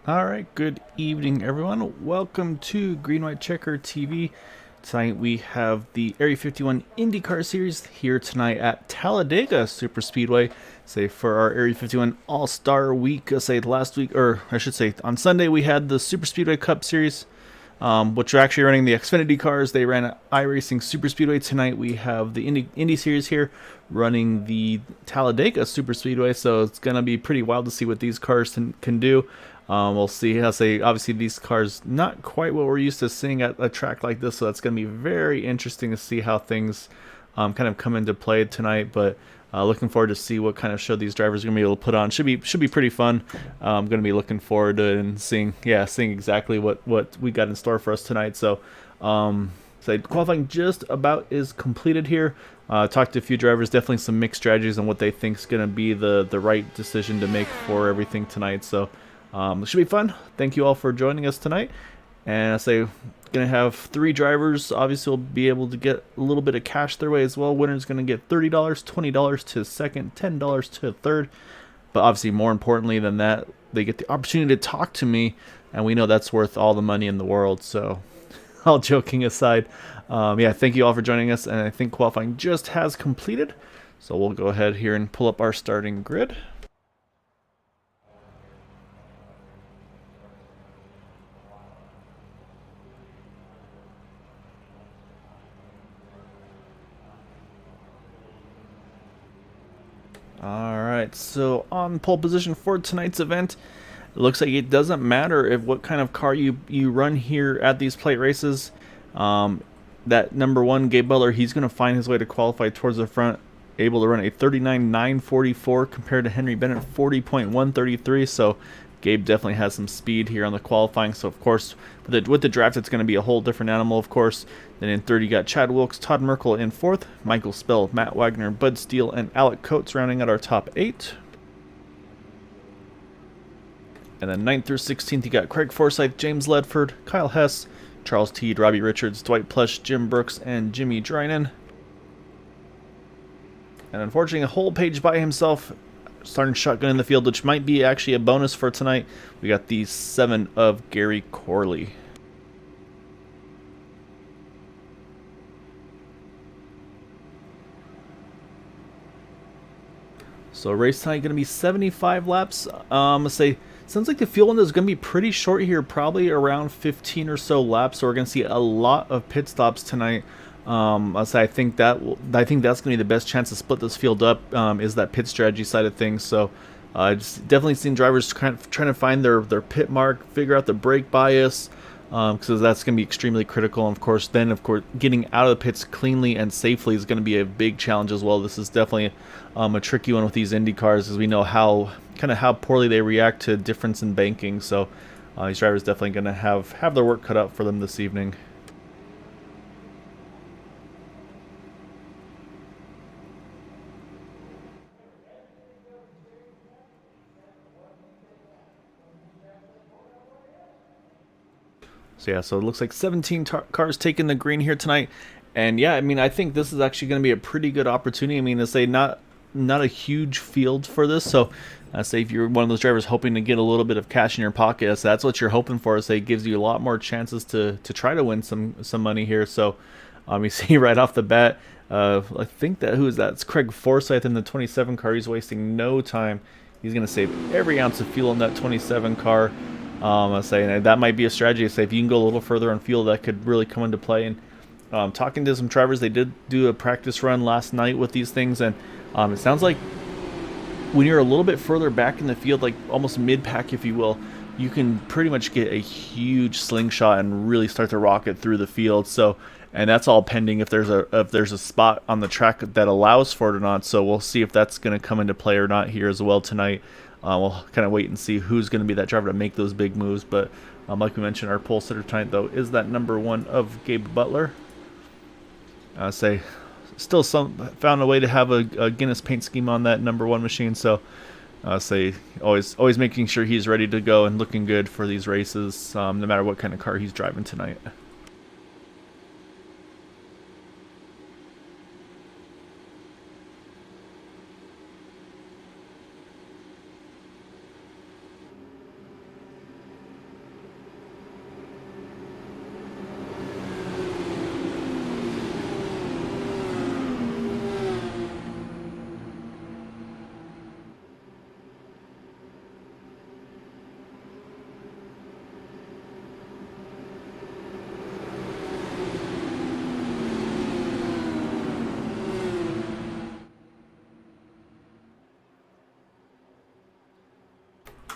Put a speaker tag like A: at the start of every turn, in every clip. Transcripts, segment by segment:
A: All right, good evening, everyone. Welcome to Green White Checker TV. Tonight we have the Area 51 IndyCar Series here tonight at Talladega Super Speedway. Say for our Area 51 All-Star Week. Say last week, or I should say on Sunday, we had the Super Speedway Cup Series, which are actually running the Xfinity cars. They ran at iRacing Super Speedway. Tonight we have the Indy Series here running the Talladega Super Speedway. So it's going to be pretty wild to see what these cars can do. We'll see how say obviously these cars not quite what we're used to seeing at a track like this, so that's going to be very interesting to see how things kind of come into play tonight. But looking forward to see what kind of show these drivers are going to be able to put on. Should be pretty fun. I'm going to be looking forward to it and seeing exactly what we got in store for us tonight. So qualifying just about is completed here. Talked to a few drivers, definitely some mixed strategies on what they think is going to be the right decision to make for everything tonight. So it should be fun. Thank you all for joining us tonight. And I say, gonna have three drivers. Obviously, will be able to get a little bit of cash their way as well. Winner's gonna get $30, $20 to second, $10 to third. But obviously, more importantly than that, they get the opportunity to talk to me, and we know that's worth all the money in the world. So, all joking aside, yeah, thank you all for joining us. And I think qualifying just has completed. So we'll go ahead here and pull up our starting grid. Alright, so on pole position for tonight's event, it looks like it doesn't matter if what kind of car you run here at these plate races. That number one, Gabe Butler, he's going to find his way to qualify towards the front, able to run a 39.944 compared to Henry Bennett 40.133. So Gabe definitely has some speed here on the qualifying. So of course, with the draft, it's going to be a whole different animal, of course. Then in third, you got Chad Wilkes, Todd Merkel in fourth, Michael Spell, Matt Wagner, Bud Steele, and Alec Coates rounding out our top 8. And then 9th through 16th, you got Craig Forsyth, James Ledford, Kyle Hess, Charles Teed, Robbie Richards, Dwight Plush, Jim Brooks, and Jimmy Drynan. And unfortunately, a whole page by himself, starting shotgun in the field, which might be actually a bonus for tonight. We got the 7 of Gary Corley. So race tonight going to be 75 laps. Let's say sounds like the fuel window is going to be pretty short here, probably around 15 or so laps. So we're going to see a lot of pit stops tonight. I'll say I think that's going to be the best chance to split this field up. Is that pit strategy side of things. So just definitely seen drivers kind of trying to find their pit mark, figure out the brake bias, because that's going to be extremely critical. And of course, getting out of the pits cleanly and safely is going to be a big challenge as well. This is definitely a tricky one with these Indy cars, as we know how poorly they react to difference in banking. So these drivers definitely going to have their work cut out for them this evening. So yeah, so it looks like 17 cars taking the green here tonight. And yeah, I mean, I think this is actually going to be a pretty good opportunity. I mean, to say not a huge field for this. So say if you're one of those drivers hoping to get a little bit of cash in your pocket, so that's what you're hoping for. Say it gives you a lot more chances to try to win some money here. So you see right off the bat, I think who is that? It's Craig Forsyth in the 27 car. He's wasting no time. He's going to save every ounce of fuel in that 27 car. I say that might be a strategy. Say if you can go a little further on fuel, that could really come into play. And talking to some drivers, they did do a practice run last night with these things, and it sounds like when you're a little bit further back in the field, like almost mid-pack, if you will, you can pretty much get a huge slingshot and really start to rocket through the field. So, and that's all pending if there's a spot on the track that allows for it or not. So we'll see if that's going to come into play or not here as well tonight. We'll kind of wait and see who's going to be that driver to make those big moves. But like we mentioned, our pole sitter tonight, though, is that number 1 of Gabe Butler. Say still found a way to have a Guinness paint scheme on that number 1 machine. So say always making sure he's ready to go and looking good for these races, no matter what kind of car he's driving tonight.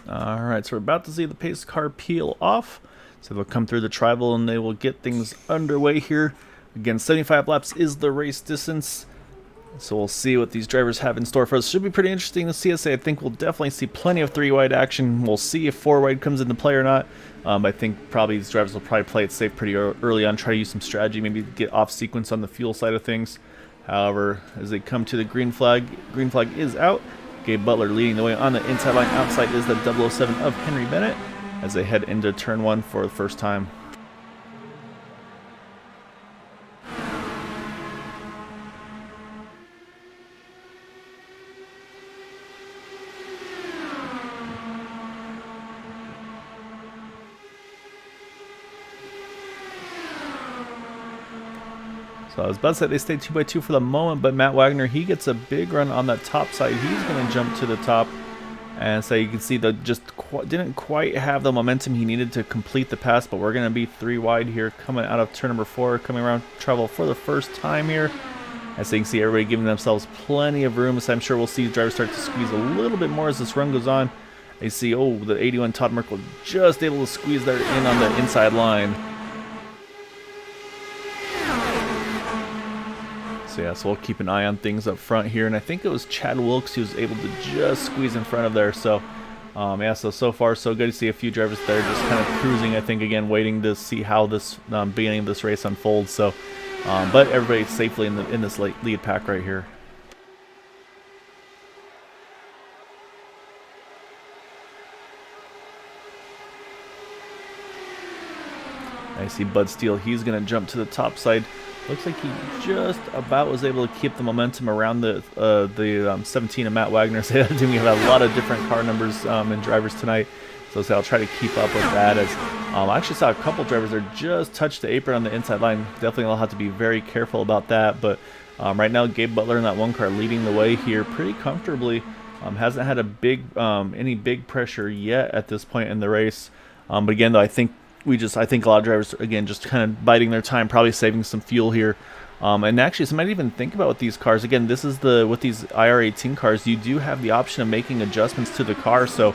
A: Alright, so we're about to see the pace car peel off. So they'll come through the tribal and they will get things underway here. Again, 75 laps is the race distance. So we'll see what these drivers have in store for us. Should be pretty interesting to see. I think we'll definitely see plenty of 3-wide action. We'll see if 4-wide comes into play or not. I think probably these drivers will probably play it safe pretty early on, try to use some strategy, maybe get off sequence on the fuel side of things. However, as they come to the green flag is out. Gabe Butler leading the way on the inside line. Outside is the 007 of Henry Bennett as they head into turn 1 for the first time. So I was about to say they stayed 2x2 for the moment, but Matt Wagner, he gets a big run on that top side. He's going to jump to the top. And so you can see that just didn't quite have the momentum he needed to complete the pass, but we're going to be 3 wide here coming out of turn number 4, coming around travel for the first time here. As you can see, everybody giving themselves plenty of room. So I'm sure we'll see drivers start to squeeze a little bit more as this run goes on. You see, oh, the 81 Todd Merkel just able to squeeze there in on the inside line. So yeah, so we'll keep an eye on things up front here, and I think it was Chad Wilkes who was able to just squeeze in front of there. So yeah, so far so good to see a few drivers there just kind of cruising. I think again waiting to see how this beginning of this race unfolds. So, but everybody's safely in this lead pack right here. I see Bud Steele. He's going to jump to the top side. Looks like he just about was able to keep the momentum around the 17 of Matt Wagner. So we have a lot of different car numbers and drivers tonight. So I'll try to keep up with that. As I actually saw a couple drivers that just touched the apron on the inside line. Definitely will have to be very careful about that. But right now, Gabe Butler in that one car leading the way here pretty comfortably. Hasn't had a any big pressure yet at this point in the race. But again, though, I think a lot of drivers, again, just kind of biding their time, probably saving some fuel here. And actually, somebody even think about with these cars. Again, this is with these IR18 cars, you do have the option of making adjustments to the car. So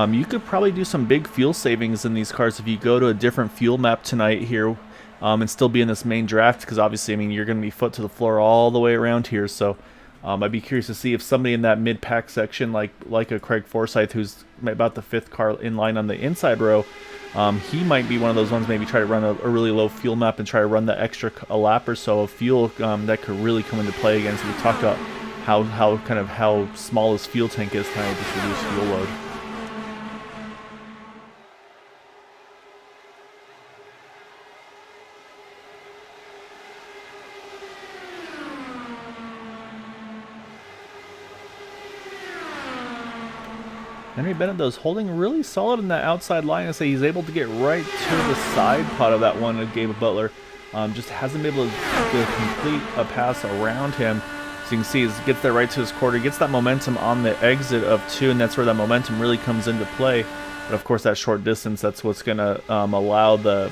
A: you could probably do some big fuel savings in these cars if you go to a different fuel map tonight here and still be in this main draft. Because obviously, I mean, you're going to be foot to the floor all the way around here. So I'd be curious to see if somebody in that mid-pack section, like a Craig Forsyth, who's about the 5th car in line on the inside row, he might be one of those ones, maybe try to run a really low fuel map and try to run the extra a lap or so of fuel that could really come into play again. So we talked about how small his fuel tank is trying to just reduce fuel load. Henry Bennett, though, is holding really solid in that outside line. I say he's able to get right to the side pod of that one of Gabe Butler. Just hasn't been able to complete a pass around him. So you can see he gets there right to his quarter, gets that momentum on the exit of 2, and that's where that momentum really comes into play. But of course, that short distance, that's what's going to allow that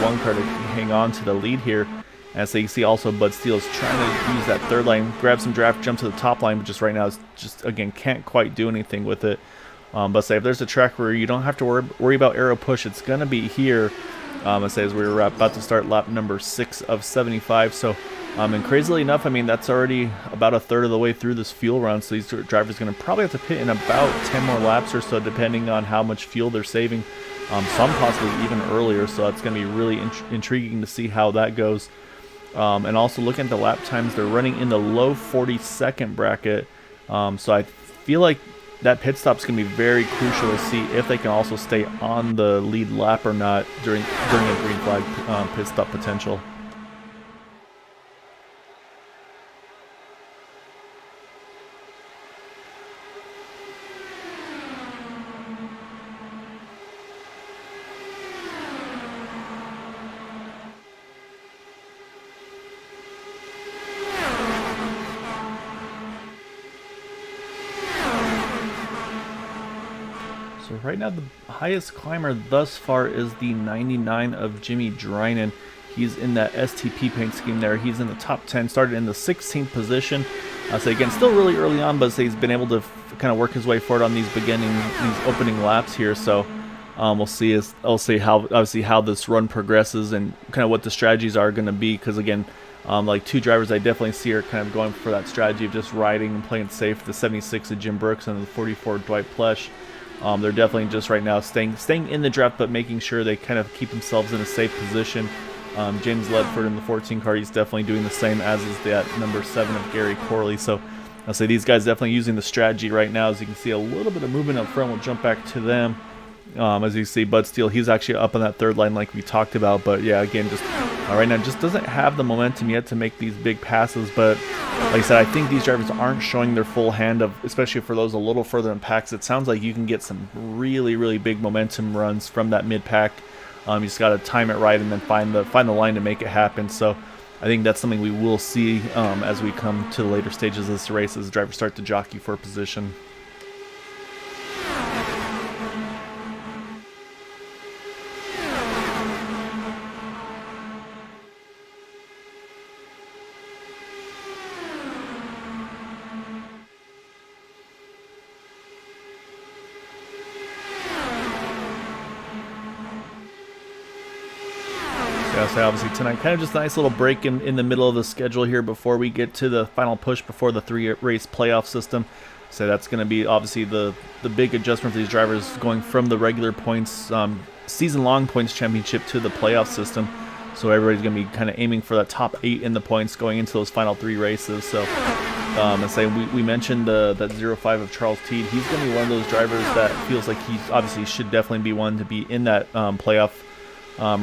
A: one car to hang on to the lead here. And so you see also Bud Steele is trying to use that third line, grab some draft, jump to the top line, but just right now is just, again, can't quite do anything with it. But say if there's a track where you don't have to worry about aero push, it's going to be here. I say as we're about to start lap number 6 of 75. So, and crazily enough, I mean, that's already about a third of the way through this fuel run. So these drivers are going to probably have to pit in about 10 more laps or so, depending on how much fuel they're saving. Some possibly even earlier. So it's going to be really intriguing to see how that goes. And also looking at the lap times, they're running in the low 40-second bracket. So I feel like that pit stop is going to be very crucial to see if they can also stay on the lead lap or not during a green flag pit stop potential. Right now, the highest climber thus far is the 99 of Jimmy Drynan. He's in that STP paint scheme there. He's in the top 10, started in the 16th position. So again, still really early on, but he's been able to kind of work his way forward on these opening laps here. So we'll see how this run progresses and kind of what the strategies are going to be. Because again, like two drivers I definitely see are kind of going for that strategy of just riding and playing safe. The 76 of Jim Brooks and the 44 Dwight Plesh. They're definitely just right now staying in the draft, but making sure they kind of keep themselves in a safe position. James Ledford in the 14 car, he's definitely doing the same, as is that number 7 of Gary Corley. So I'll say these guys definitely using the strategy right now. As you can see, a little bit of movement up front. We'll jump back to them. As you see, Bud Steele, he's actually up on that third line like we talked about. But yeah, again, just right now just doesn't have the momentum yet to make these big passes. But like I said, I think these drivers aren't showing their full hand of, especially for those a little further in packs. It sounds like you can get some really, really big momentum runs from that mid-pack. You just got to time it right and then find the line to make it happen. So I think that's something we will see as we come to the later stages of this race, as the drivers start to jockey for position. So obviously tonight, kind of just a nice little break in the middle of the schedule here before we get to the final push before the 3-race playoff system. So that's going to be obviously the big adjustment for these drivers, going from the regular points, season-long points championship to the playoff system. So everybody's going to be kind of aiming for that top 8 in the points going into those final 3 races. So and say we mentioned that 05 of Charles Teed. He's going to be one of those drivers that feels like he obviously should definitely be one to be in that playoff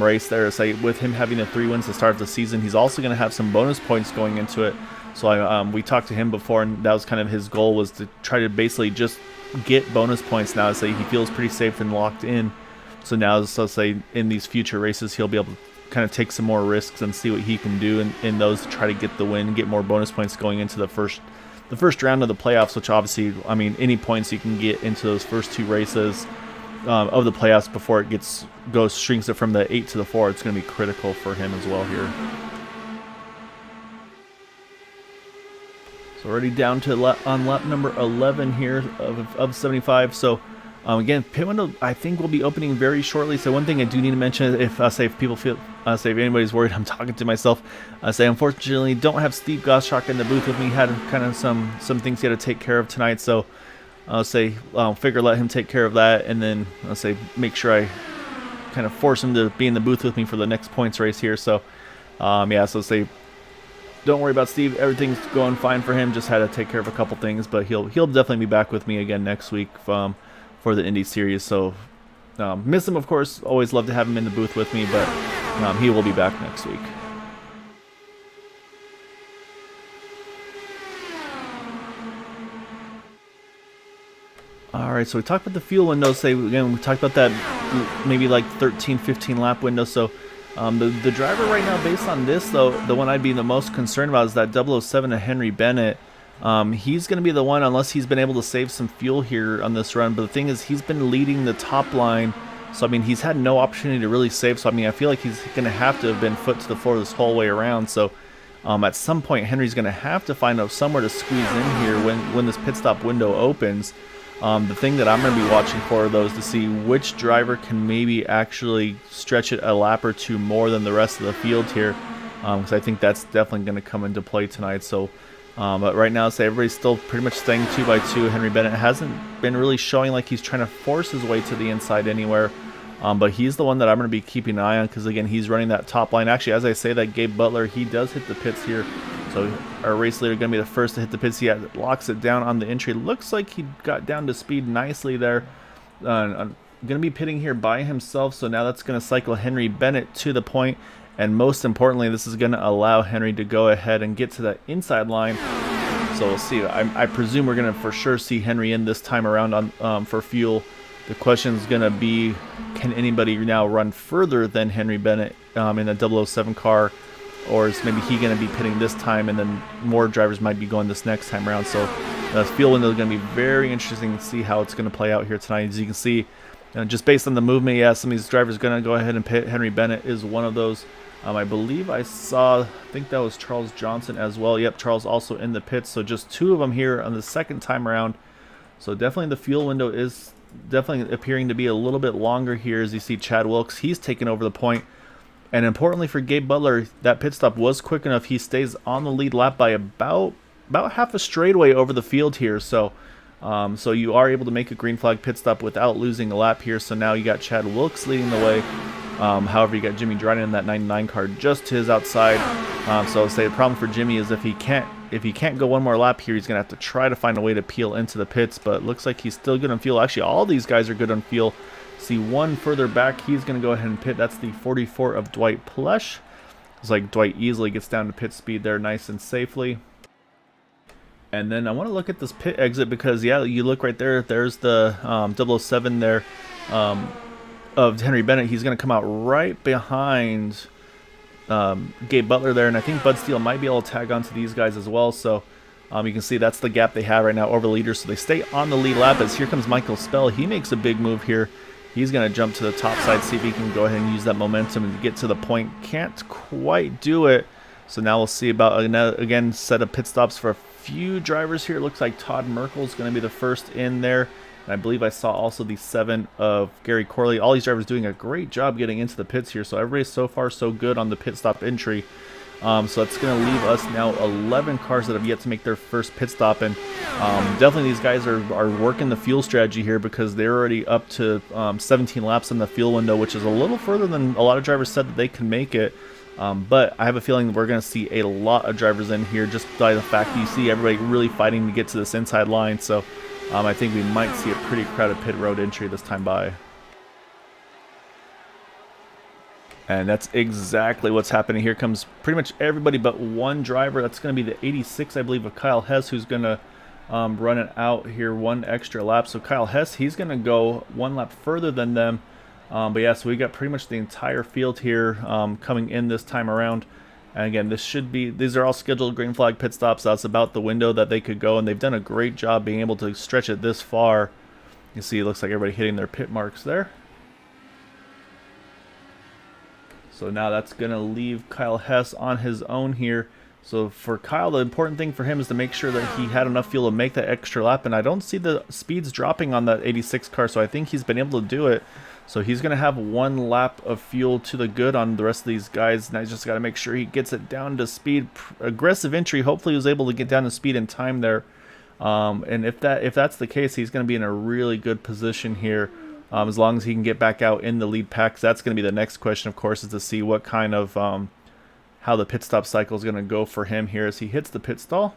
A: race there. Say with him having the 3 wins to start the season, he's also going to have some bonus points going into it. So we talked to him before, and that was kind of his goal, was to try to basically just get bonus points now. Say he feels pretty safe and locked in. So now, so say in these future races, he'll be able to kind of take some more risks and see what he can do in those to try to get the win and get more bonus points going into the first round of the playoffs. Which obviously, I mean, any points you can get into those first 2 races of the playoffs before it shrinks it from the 8 to the 4, it's going to be critical for him as well here. So already down to on lap number 11 here of 75. So again, pit window I think will be opening very shortly. So one thing I do need to mention, if people feel, if anybody's worried I'm talking to myself, unfortunately don't have Steve Gottschalk in the booth with me. Had kind of some things he had to take care of tonight. So I'll figure let him take care of that, and then make sure I kind of force him to be in the booth with me for the next points race here. So yeah, so don't worry about Steve. Everything's going fine for him. Just had to take care of a couple things, but he'll definitely be back with me again next week for the Indy series. So miss him, of course. Always love to have him in the booth with me, but he will be back next week. All right, so we talked about the fuel window. Again, we talked about that maybe like 13, 15 lap window. So the driver right now, based on this, though, the one I'd be the most concerned about is that 007 of Henry Bennett. He's going to be the one, unless he's been able to save some fuel here on this run. But the thing is, he's been leading the top line. So, I mean, he's had no opportunity to really save. So, I mean, I feel like he's going to have to have been foot to the floor this whole way around. So, at some point, Henry's going to have to find out somewhere to squeeze in here when this pit stop window opens. The thing that I'm going to be watching for, though, is to see which driver can maybe actually stretch it a lap or 2 more than the rest of the field here, because I think that's definitely going to come into play tonight. So, but right now, everybody's still pretty much staying 2 by 2. Henry Bennett hasn't been really showing like he's trying to force his way to the inside anywhere, but he's the one that I'm going to be keeping an eye on, because, again, he's running that top line. Actually, as I say that, Gabe Butler, he does hit the pits here. So our race leader going to be the first to hit the pits. He locks it down on the entry. Looks like he got down to speed nicely there. Going to be pitting here by himself. So now that's going to cycle Henry Bennett to the point. And most importantly, this is going to allow Henry to go ahead and get to that inside line. So we'll see. I presume we're going to for sure see Henry in this time around on for fuel. The question is going to be, can anybody now run further than Henry Bennett in a 007 car? Or is maybe he going to be pitting this time, and then more drivers might be going this next time around? So the field window is going to be very interesting to see how it's going to play out here tonight. As you can see, just based on the movement, yeah, some of these drivers are going to go ahead and pit. Henry Bennett is one of those. I believe I saw, I think that was Charles Johnson as well. Yep, Charles also in the pits. So just two of them here on the second time around. So definitely the fuel window is definitely appearing to be a little bit longer here, as you see Chad Wilkes. He's taken over the point. And importantly for Gabe Butler, that pit stop was quick enough. He stays on the lead lap by about half a straightaway over the field here. So so you are able to make a green flag pit stop without losing a lap here. So now you got Chad Wilkes leading the way. However, you got Jimmy Dryden in that 99 car just to his outside. So I would say the problem for Jimmy is if he can't go one more lap here, he's going to have to try to find a way to peel into the pits. But looks like he's still good on fuel. Actually, all these guys are good on fuel. See one further back, he's going to go ahead and pit. That's the 44 of Dwight Plush. It's like Dwight easily gets down to pit speed there nice and safely. And then I want to look at this pit exit because, yeah, you look right there. There's the 007 there of Henry Bennett. He's going to come out right behind Gabe Butler there. And I think Bud Steele might be able to tag onto these guys as well. So you can see that's the gap they have right now over the leaders. So they stay on the lead lap as here comes Michael Spell. He makes a big move here. He's going to jump to the top side, see if he can go ahead and use that momentum and get to the point. Can't quite do it. So now we'll see about, again, set of pit stops for a few drivers here. It looks like Todd Merkel is going to be the first in there. And I believe I saw also the 7 of Gary Corley. All these drivers doing a great job getting into the pits here. So everybody's so far so good on the pit stop entry. So that's going to leave us now 11 cars that have yet to make their first pit stop. And definitely these guys are working the fuel strategy here because they're already up to 17 laps in the fuel window, which is a little further than a lot of drivers said that they can make it. But I have a feeling that we're going to see a lot of drivers in here just by the fact that you see everybody really fighting to get to this inside line. So I think we might see a pretty crowded pit road entry this time by. And that's exactly what's happening. Here comes pretty much everybody but one driver. That's going to be the 86, I believe, of Kyle Hess, who's going to run it out here one extra lap. So Kyle Hess, he's going to go one lap further than them. But yeah, so we got pretty much the entire field here coming in this time around. And again, these are all scheduled green flag pit stops. That's about the window that they could go, and they've done a great job being able to stretch it this far. You see, it looks like everybody hitting their pit marks there. So now that's going to leave Kyle Hess on his own here. So for Kyle, the important thing for him is to make sure that he had enough fuel to make that extra lap. And I don't see the speeds dropping on that 86 car, so I think he's been able to do it. So he's going to have one lap of fuel to the good on the rest of these guys. Now he's just got to make sure he gets it down to speed. Aggressive entry. Hopefully he was able to get down to speed in time there. And if that's the case, he's going to be in a really good position here. As long as he can get back out in the lead pack. That's going to be the next question, of course, is to see what kind of how the pit stop cycle is going to go for him here as he hits the pit stall.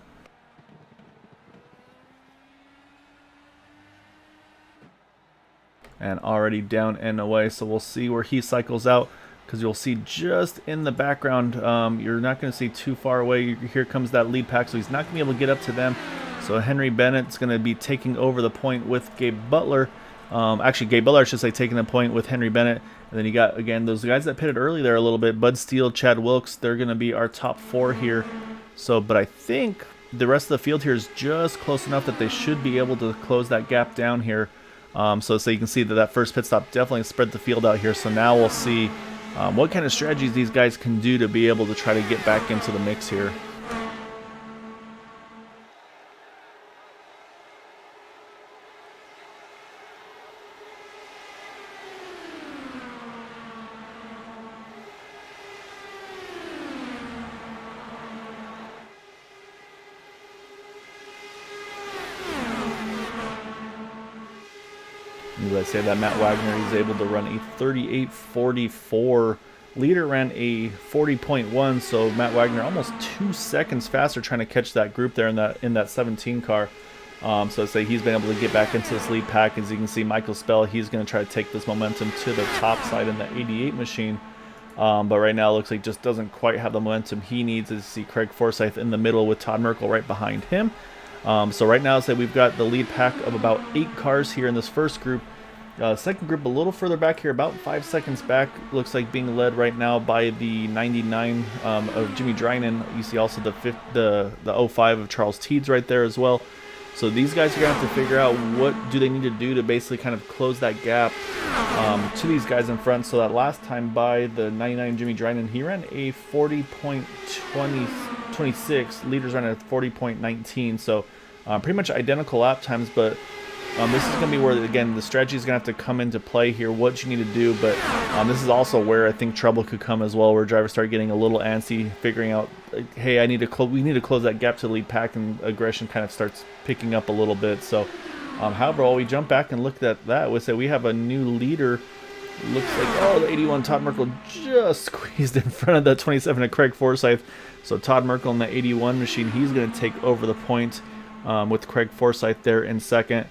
A: And already down and away, so we'll see where he cycles out, because you'll see just in the background, you're not going to see too far away. Here comes that lead pack, so he's not going to be able to get up to them. So Henry Bennett's going to be taking over the point with Gabe Butler. Actually, Gabe Butler, I should say, taking the point with Henry Bennett. And then you got, again, those guys that pitted early there a little bit. Bud Steele, Chad Wilkes, they're going to be our top 4 here. So, but I think the rest of the field here is just close enough that they should be able to close that gap down here. So you can see that first pit stop definitely spread the field out here. So now we'll see what kind of strategies these guys can do to be able to try to get back into the mix here. As I say that, Matt Wagner is able to run a 38.44. Leader ran a 40.1, so Matt Wagner almost 2 seconds faster trying to catch that group there in that 17 car. So I say he's been able to get back into this lead pack. As you can see, Michael Spell, he's going to try to take this momentum to the top side in the 88 machine. But right now it looks like just doesn't quite have the momentum he needs. As you see Craig Forsyth in the middle with Todd Merkel right behind him. So right now, say we've got the lead pack of about 8 cars here in this first group. Second group a little further back here, about 5 seconds back. Looks like being led right now by the 99 of Jimmy Dryden. You see also the 05 of Charles Teeds right there as well. So these guys are going to have to figure out what do they need to do to basically kind of close that gap to these guys in front. So that last time by the 99 Jimmy Dryden, he ran a 40.26. Leaders ran a 40.19. So pretty much identical lap times, but this is going to be where, again, the strategy is going to have to come into play here, what you need to do. But this is also where I think trouble could come as well, where drivers start getting a little antsy, figuring out, hey, we need to close that gap to the lead pack, and aggression kind of starts picking up a little bit. So, however, while we jump back and look at that, we have a new leader. Looks like, oh, the 81 Todd Merkel just squeezed in front of that 27 of Craig Forsyth. So Todd Merkel in the 81 machine, he's going to take over the point with Craig Forsyth there in second.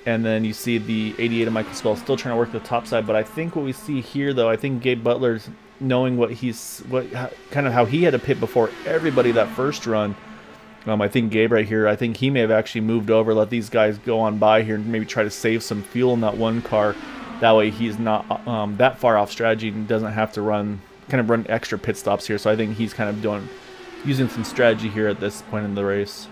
A: And then you see the 88 of Michael Spell still trying to work the top side. But I think what we see here, though, I think Gabe Butler's knowing kind of how he had to pit before everybody that first run. I think Gabe right here, I think he may have actually moved over, let these guys go on by here, and maybe try to save some fuel in that one car. That way he's not that far off strategy and doesn't have to run extra pit stops here. So I think he's kind of using some strategy here at this point in the race.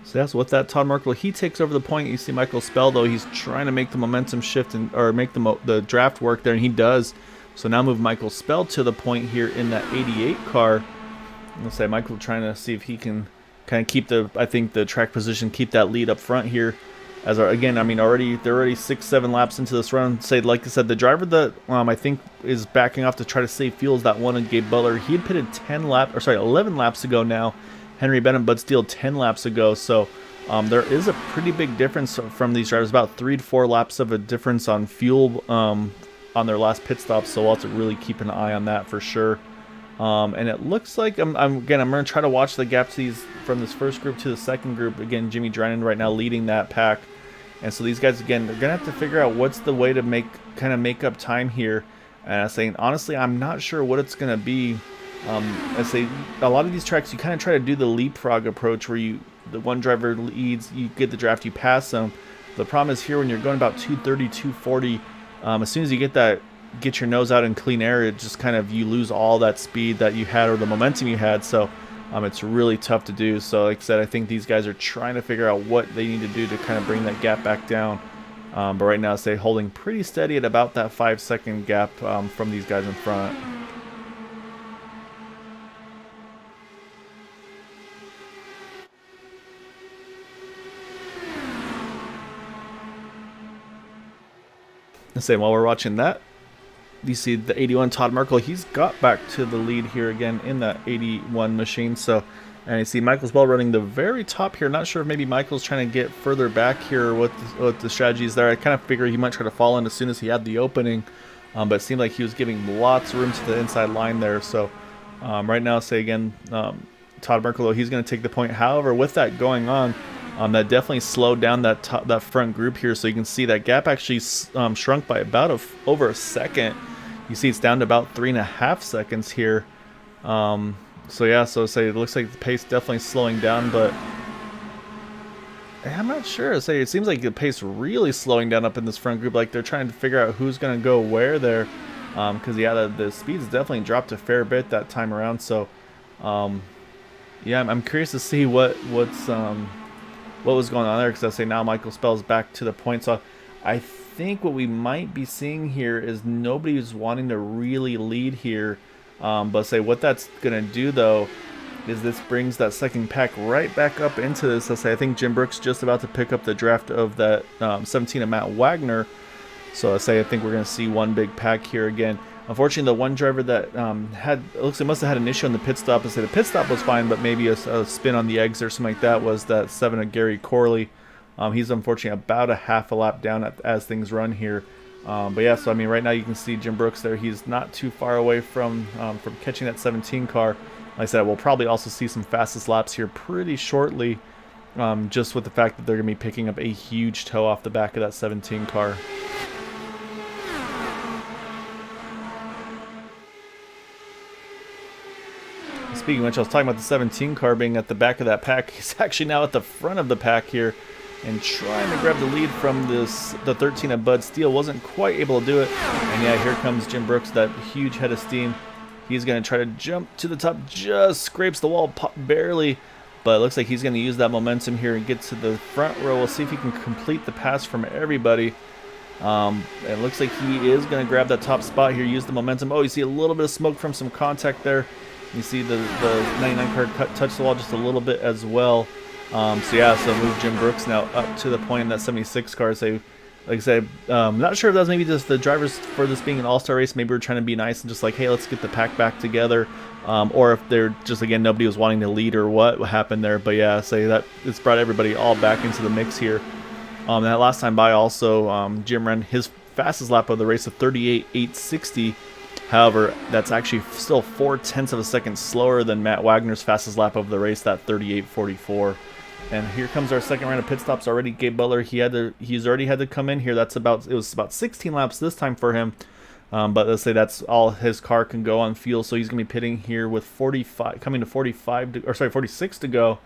A: So that's with that, Todd Merkel, he takes over the point. You see Michael Spell, though, he's trying to make the momentum shift or make the draft work there, and he does. So now move Michael Spell to the point here in that 88 car. I'll say Michael trying to see if he can kind of keep the track position, keep that lead up front here. As again, I mean, they're already 6-7 laps into this run. Say, like I said, the driver that I think is backing off to try to save fuel is that one in Gabe Butler. He had pitted 11 laps ago now. Henry Bennett, Bud Steele 10 laps ago. So there is a pretty big difference from these drivers, about 3 to 4 laps of a difference on fuel on their last pit stop. So we'll have to really keep an eye on that for sure. And it looks like I'm going to try to watch the gaps from this first group to the second group. Again, Jimmy Dryden right now leading that pack. And so these guys, again, they're going to have to figure out what's the way to make up time here. And I'm saying, honestly, I'm not sure what it's going to be. I say a lot of these tracks, you kind of try to do the leapfrog approach where the one driver leads, you get the draft, you pass them. The problem is here when you're going about 230, 240, as soon as you get your nose out in clean air, it just kind of, you lose all that speed that you had or the momentum you had. So it's really tough to do. So like I said, I think these guys are trying to figure out what they need to do to kind of bring that gap back down. But right now, say holding pretty steady at about that 5-second gap from these guys in front. And say while we're watching that, you see the 81 Todd Merkel, he's got back to the lead here again in that 81 machine. So, and you see Michael's ball running the very top here. Not sure if maybe Michael's trying to get further back here or what the strategy is there. I kind of figured he might try to fall in as soon as he had the opening, but it seemed like he was giving lots of room to the inside line there. So right now, say again, Todd Merkel, though, he's going to take the point. However, with that going on, that definitely slowed down that front group here. So you can see that gap actually shrunk by about over a second. You see it's down to about 3.5 seconds here. So yeah, so say it looks like the pace definitely slowing down, but I'm not sure. Say it seems like the pace really slowing down up in this front group. Like they're trying to figure out who's going to go where there. Because yeah, the speeds definitely dropped a fair bit that time around. So yeah, I'm curious to see what was going on there, because I say now Michael Spell's back to the point. So I think what we might be seeing here is nobody's wanting to really lead here. But say what that's going to do, though, is this brings that second pack right back up into this. I say I think Jim Brooks just about to pick up the draft of that 17 of Matt Wagner. So I think we're going to see one big pack here again. Unfortunately, the one driver that must have had an issue on the pit stop. I say the pit stop was fine, but maybe a spin on the exit or something like that was that 7 of Gary Corley. He's unfortunately about a half a lap down as things run here. But yeah, so I mean, right now you can see Jim Brooks there. He's not too far away from catching that 17 car. Like I said, we'll probably also see some fastest laps here pretty shortly, just with the fact that they're going to be picking up a huge tow off the back of that 17 car. Speaking of which, I was talking about the 17 car being at the back of that pack. He's actually now at the front of the pack here. and trying to grab the lead from the 13 of Bud Steele. Wasn't quite able to do it. And yeah, here comes Jim Brooks, that huge head of steam. He's going to try to jump to the top, just scrapes the wall barely. But it looks like he's going to use that momentum here and get to the front row. We'll see if he can complete the pass from everybody. It looks like he is going to grab that top spot here, use the momentum. Oh, you see a little bit of smoke from some contact there. You see the 99 car touch the wall just a little bit as well. So yeah, so move Jim Brooks now up to the point in that 76 car. So like I said, not sure if that was maybe just the drivers for this being an all-star race. Maybe we're trying to be nice and just like, hey, let's get the pack back together. Or if they're just, again, nobody was wanting to lead or what happened there. But yeah, say that it's brought everybody all back into the mix here. That last time by also, Jim ran his fastest lap of the race of 38.860. However, that's actually still 0.4 of a second slower than Matt Wagner's fastest lap of the race, that 38.44. And here comes our second round of pit stops already. Gabe Butler, he's already had to come in here. It was about 16 laps this time for him. But let's say that's all his car can go on fuel. So he's going to be pitting here with 46 to go.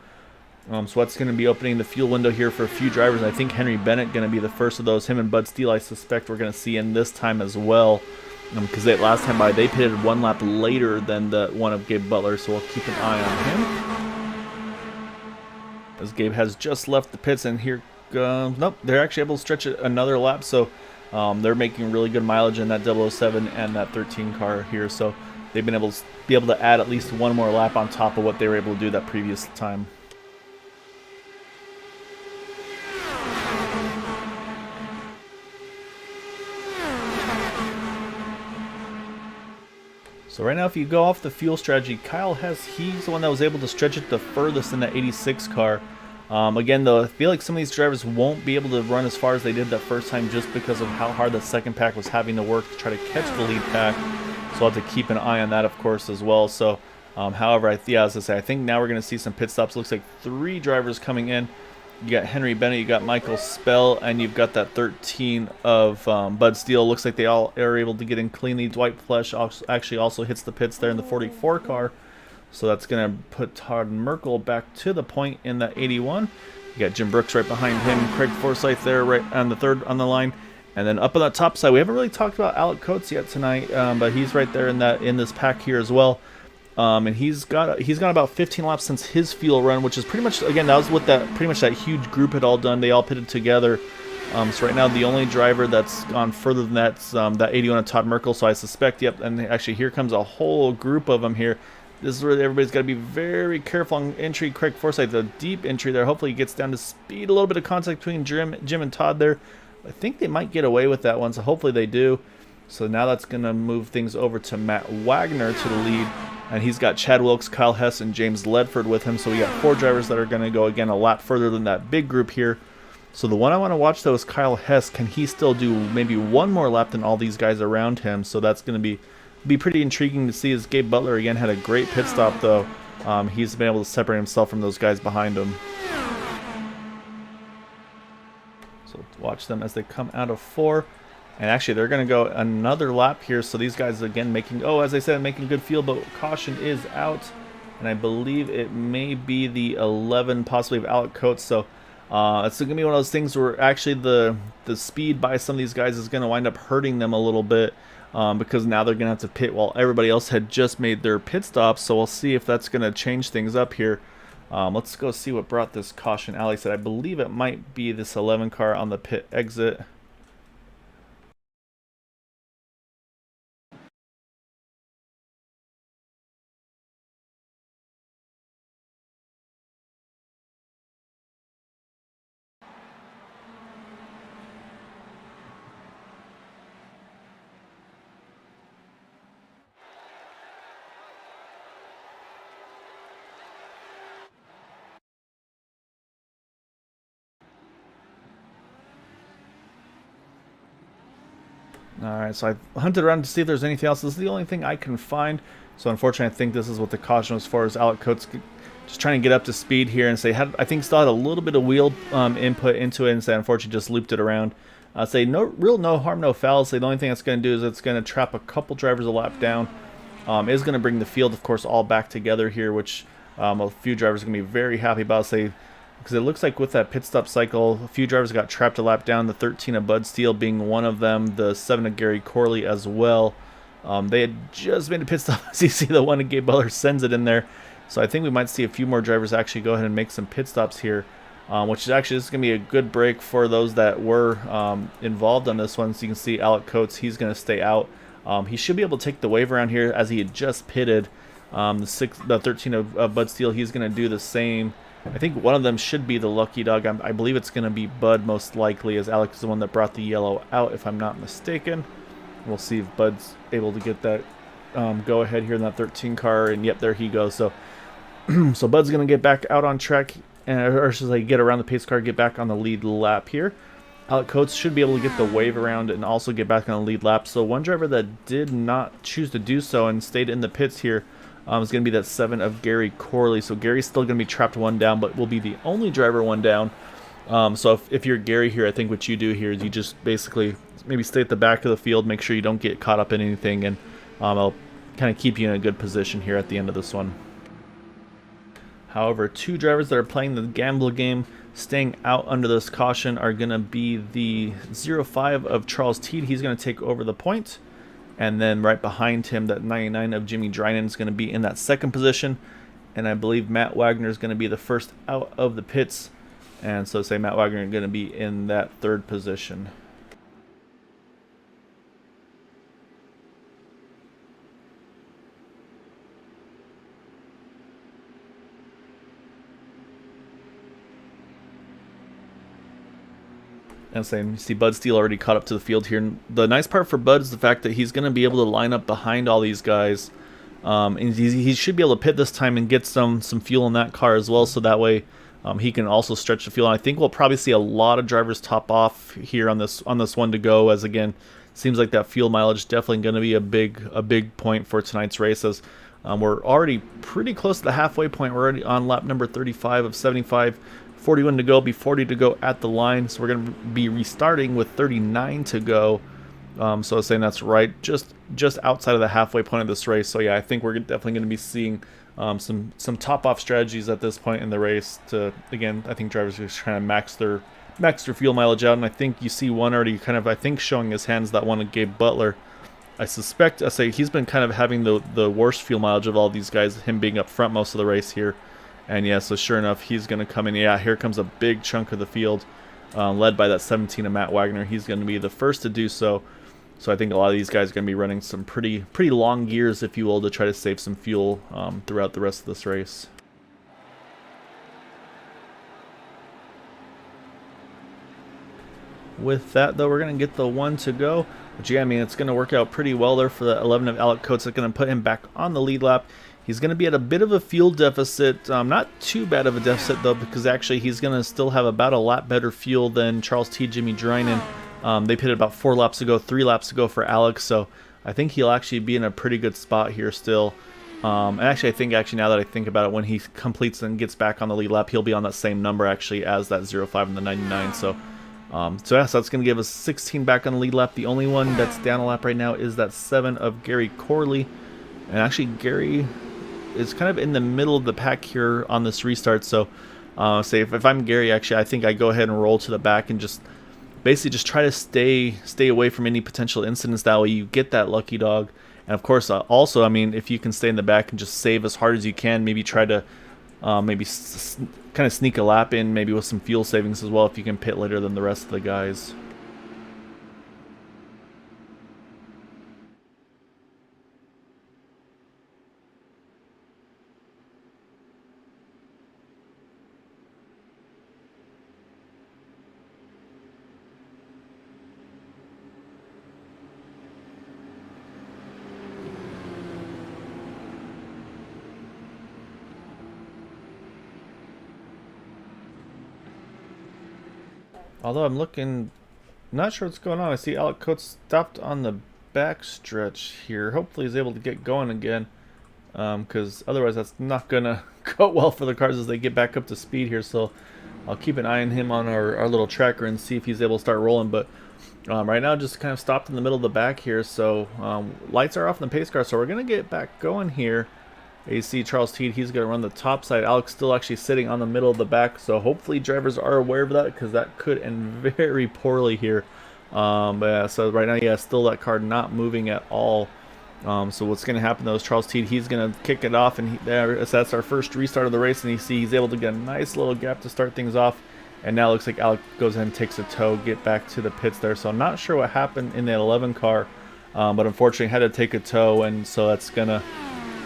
A: So that's going to be opening the fuel window here for a few drivers. I think Henry Bennett going to be the first of those. Him and Bud Steele, I suspect we're going to see in this time as well. Because last time by, they pitted one lap later than the one of Gabe Butler. So we'll keep an eye on him. As Gabe has just left the pits, and here comes, nope, they're actually able to stretch it another lap. So they're making really good mileage in that 007 and that 13 car here. So they've been able to add at least one more lap on top of what they were able to do that previous time. So right now, if you go off the fuel strategy, Kyle Hess, he's the one that was able to stretch it the furthest in that 86 car. Again, though, I feel like some of these drivers won't be able to run as far as they did that first time just because of how hard the second pack was having to work to try to catch the lead pack. So I'll have to keep an eye on that, of course, as well. So, however, as I say, I think now we're going to see some pit stops. Looks like 3 drivers coming in. You got Henry Bennett, you got Michael Spell, and you've got that 13 of Bud Steele. Looks like they all are able to get in cleanly. Dwight Flesh actually also hits the pits there in the 44 car. So that's going to put Todd Merkel back to the point in that 81. You got Jim Brooks right behind him. Craig Forsyth there right on the third on the line. And then up on that top side, we haven't really talked about Alec Coates yet tonight, but he's right there in this pack here as well. And he's got about 15 laps since his fuel run, which is pretty much, again, that was what pretty much that huge group had all done. They all pitted together. So right now the only driver that's gone further than that's that 81 of Todd Merkel. So I suspect, yep, and actually here comes a whole group of them here. This is where everybody's got to be very careful on entry. Craig Forsyth, a deep entry there. Hopefully he gets down to speed. A little bit of contact between Jim and Todd there. I think they might get away with that one, so hopefully they do. So now that's going to move things over to Matt Wagner to the lead. And he's got Chad Wilkes, Kyle Hess, and James Ledford with him. So we got 4 drivers that are going to go, again, a lap further than that big group here. So the one I want to watch, though, is Kyle Hess. Can he still do maybe one more lap than all these guys around him? So that's going to be pretty intriguing to see, as Gabe Butler, again, had a great pit stop, though. He's been able to separate himself from those guys behind him. So watch them as they come out of 4. And actually, they're going to go another lap here. So these guys, again, as I said, making good field, but caution is out. And I believe it may be the 11, possibly of Alec Coates. So it's going to be one of those things where actually the speed by some of these guys is going to wind up hurting them a little bit. Because now they're going to have to pit while everybody else had just made their pit stops. So we'll see if that's going to change things up here. Let's go see what brought this caution. Ali said, I believe it might be this 11 car on the pit exit. Alright, so I hunted around to see if there's anything else. This is the only thing I can find. So unfortunately, I think this is what the caution was for, is Alec Coates just trying to get up to speed here, and say, I think still had a little bit of wheel input into it, and say unfortunately just looped it around. Say no harm, no foul. Say the only thing it's going to do is it's going to trap a couple drivers a lap down. Is going to bring the field, of course, all back together here, which a few drivers are going to be very happy about. Say because it looks like with that pit stop cycle, a few drivers got trapped a lap down, the 13 of Bud Steele being one of them, the 7 of Gary Corley as well. They had just made a pit stop. As you see, the 1 of Gabe Butler sends it in there. So I think we might see a few more drivers actually go ahead and make some pit stops here, which is actually, this is going to be a good break for those that were involved on this one. So you can see Alec Coates, he's going to stay out. He should be able to take the wave around here as he had just pitted. The 13 of Bud Steele, he's going to do the same. I think one of them should be the lucky dog. I believe it's going to be Bud most likely, as Alex is the one that brought the yellow out, if I'm not mistaken. We'll see if Bud's able to get that go ahead here in that 13 car, and yep, there he goes. So, so Bud's going to get back out on track, or should I get around the pace car, get back on the lead lap here. Alec Coates should be able to get the wave around and also get back on the lead lap. So one driver that did not choose to do so and stayed in the pits here is going to be that 7 of Gary Corley. So Gary's still going to be trapped 1 down, but will be the only driver 1 down. So if you're Gary here, I think what you do here is you just basically maybe stay at the back of the field, make sure you don't get caught up in anything, and I'll kind of keep you in a good position here at the end of this one. However, 2 drivers that are playing the gamble game, staying out under this caution, are going to be the 05 of Charles Teed. He's going to take over the point. And then right behind him, that 99 of Jimmy Drynan is going to be in that 2nd position. And I believe Matt Wagner is going to be the first out of the pits. And so say Matt Wagner is going to be in that 3rd position. And same, you see Bud Steele already caught up to the field here. And the nice part for Bud is the fact that he's going to be able to line up behind all these guys. And he should be able to pit this time and get some fuel in that car as well. So that way he can also stretch the fuel. And I think we'll probably see a lot of drivers top off here on this one to go. As again, seems like that fuel mileage is definitely going to be a big point for tonight's races. We're already pretty close to the halfway point. We're already on lap number 35 of 75. 41 to go, be 40 to go at the line, so we're going to be restarting with 39 to go. So I was saying that's right, just outside of the halfway point of this race. So yeah, I think we're definitely going to be seeing some top-off strategies at this point in the race. To again, I think drivers are just trying to max their fuel mileage out, and I think you see one already kind of, I think, showing his hands, that one of Gabe Butler. I say he's been kind of having the worst fuel mileage of all these guys, him being up front most of the race here. And yeah, so sure enough, he's going to come in. Yeah, here comes a big chunk of the field, led by that 17 of Matt Wagner. He's going to be the first to do so. So I think a lot of these guys are going to be running some pretty long gears, if you will, to try to save some fuel throughout the rest of this race. With that, though, we're going to get the 1 to go. Which, yeah, I mean, it's going to work out pretty well there for the 11 of Alec Coates. That's going to put him back on the lead lap. He's going to be at a bit of a fuel deficit. Not too bad of a deficit, though, because actually he's going to still have about a lap better fuel than Charles T. Jimmy Drynan. They pitted about 4 laps ago, 3 laps ago for Alex, so I think he'll actually be in a pretty good spot here still. And actually, I think now that I think about it, when he completes and gets back on the lead lap, he'll be on that same number actually as that 05 and the 99. So yeah, so that's going to give us 16 back on the lead lap. The only one that's down a lap right now is that 7 of Gary Corley. And actually, Gary is kind of in the middle of the pack here on this restart. So say if I'm Gary, actually, I think I go ahead and roll to the back and just basically just try to stay away from any potential incidents. That way you get that lucky dog. And of course, also, I mean, if you can stay in the back and just save as hard as you can, maybe try to maybe kind of sneak a lap in, maybe with some fuel savings as well, if you can pit later than the rest of the guys. Although I'm looking, not sure what's going on. I see Alec Coates stopped on the back stretch here. Hopefully he's able to get going again, because otherwise that's not going to go well for the cars as they get back up to speed here. So I'll keep an eye on him on our little tracker and see if he's able to start rolling. But right now just kind of stopped in the middle of the back here. So lights are off in the pace car, so we're going to get back going here. You see Charles Teed, he's going to run the top side. Alex still actually sitting on the middle of the back, so hopefully drivers are aware of that, because that could end very poorly here. But yeah, so right now, yeah, still that car not moving at all. So what's going to happen though is Charles Teed, he's going to kick it off, and so that's our first restart of the race, and you see he's able to get a nice little gap to start things off. And now it looks like Alex goes ahead and takes a tow, get back to the pits there. So I'm not sure what happened in that 11 car, but unfortunately had to take a tow, and so that's going to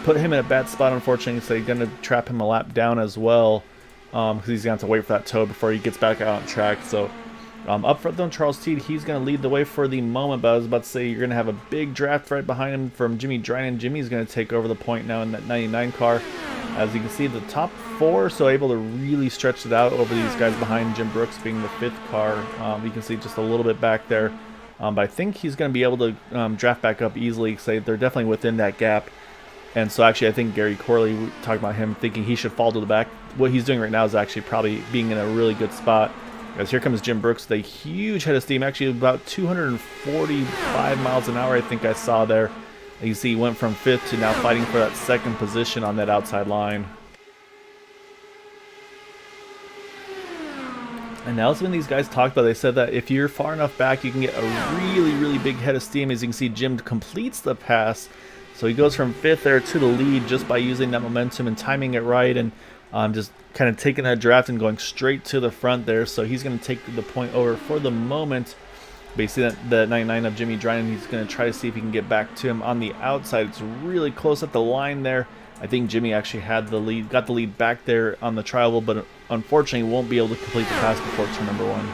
A: put him in a bad spot, unfortunately. So he's going to trap him a lap down as well, because he's going to have to wait for that tow before he gets back out on track. So up front though, Charles Teed, he's going to lead the way for the moment, but I was about to say you're going to have a big draft right behind him from Jimmy Drynan. Jimmy's going to take over the point now in that 99 car. As you can see, the top four, so able to really stretch it out over these guys behind, Jim Brooks being the 5th car. You can see just a little bit back there. But I think he's going to be able to draft back up easily, because they're definitely within that gap. And so actually I think Gary Corley, we talked about him thinking he should fall to the back. What he's doing right now is actually probably being in a really good spot. As here comes Jim Brooks with a huge head of steam, actually about 245 miles an hour I think I saw there. You see he went from 5th to now fighting for that 2nd position on that outside line. And now it's when these guys talked about, they said that if you're far enough back, you can get a really, really big head of steam. As you can see, Jim completes the pass. So he goes from 5th there to the lead just by using that momentum and timing it right, and just kind of taking that draft and going straight to the front there. So he's going to take the point over for the moment. But you see that the 99 of Jimmy Drynan, he's going to try to see if he can get back to him on the outside. It's really close at the line there. I think Jimmy actually had the lead, got the lead back there on the trial, but unfortunately won't be able to complete the pass before turn number 1.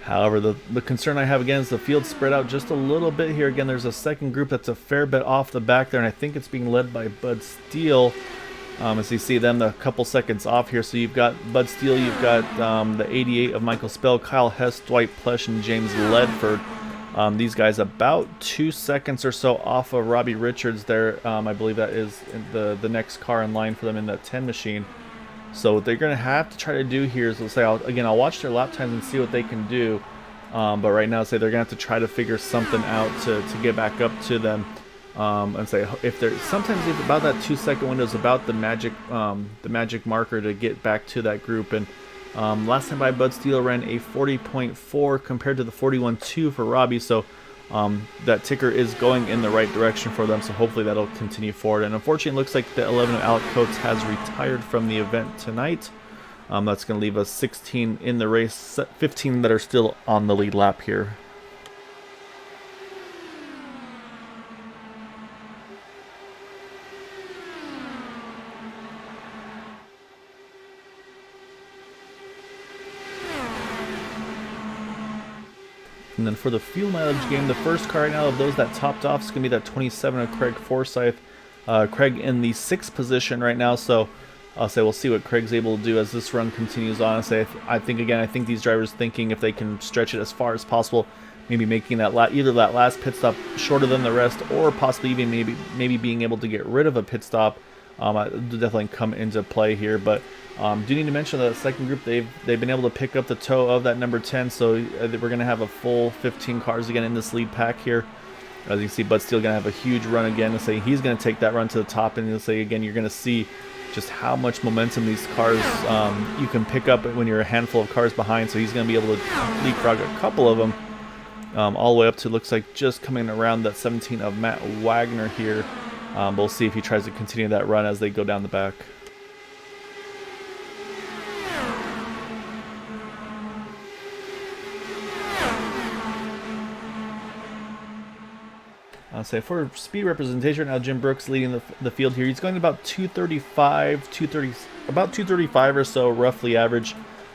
A: However, the concern I have again is the field spread out just a little bit here. Again, there's a second group that's a fair bit off the back there, and I think it's being led by Bud Steele. As you see them a couple seconds off here. So you've got Bud Steele, you've got the 88 of Michael Spell, Kyle Hess, Dwight Plesh, and James Ledford. These guys about 2 seconds or so off of Robbie Richards there. I believe that is the next car in line for them in that 10 machine. So what they're going to have to try to do here is, let's say, I'll watch their lap times and see what they can do. But right now, say they're going to have to try to figure something out to get back up to them. And say if they're sometimes if about that 2-second window is about the magic marker to get back to that group. And last time by Bud Steele ran a 40.4 compared to the 41.2 for Robbie, so that ticker is going in the right direction for them, so hopefully that'll continue forward. And unfortunately it looks like the 11 of Alec Coates has retired from the event tonight. That's going to leave us 16 in the race, 15 that are still on the lead lap here. And then for the fuel mileage game, the first car right now of those that topped off is going to be that 27 of Craig Forsyth. Craig in the 6th position right now, so I'll say we'll see what Craig's able to do as this run continues on. I think these drivers thinking if they can stretch it as far as possible, maybe making that either that last pit stop shorter than the rest, or possibly even maybe being able to get rid of a pit stop. Definitely come into play here, but do need to mention that second group, they've been able to pick up the toe of that number 10, so we're going to have a full 15 cars again in this lead pack here. As you can see, Bud Steele going to have a huge run again, and say he's going to take that run to the top, and you'll say again, you're going to see just how much momentum these cars you can pick up when you're a handful of cars behind. So he's going to be able to leapfrog a couple of them all the way up to, looks like, just coming around that 17 of Matt Wagner here. We'll see if he tries to continue that run as they go down the back. I'll say for speed representation, now Jim Brooks leading the field here. He's going about 235 or so, roughly average.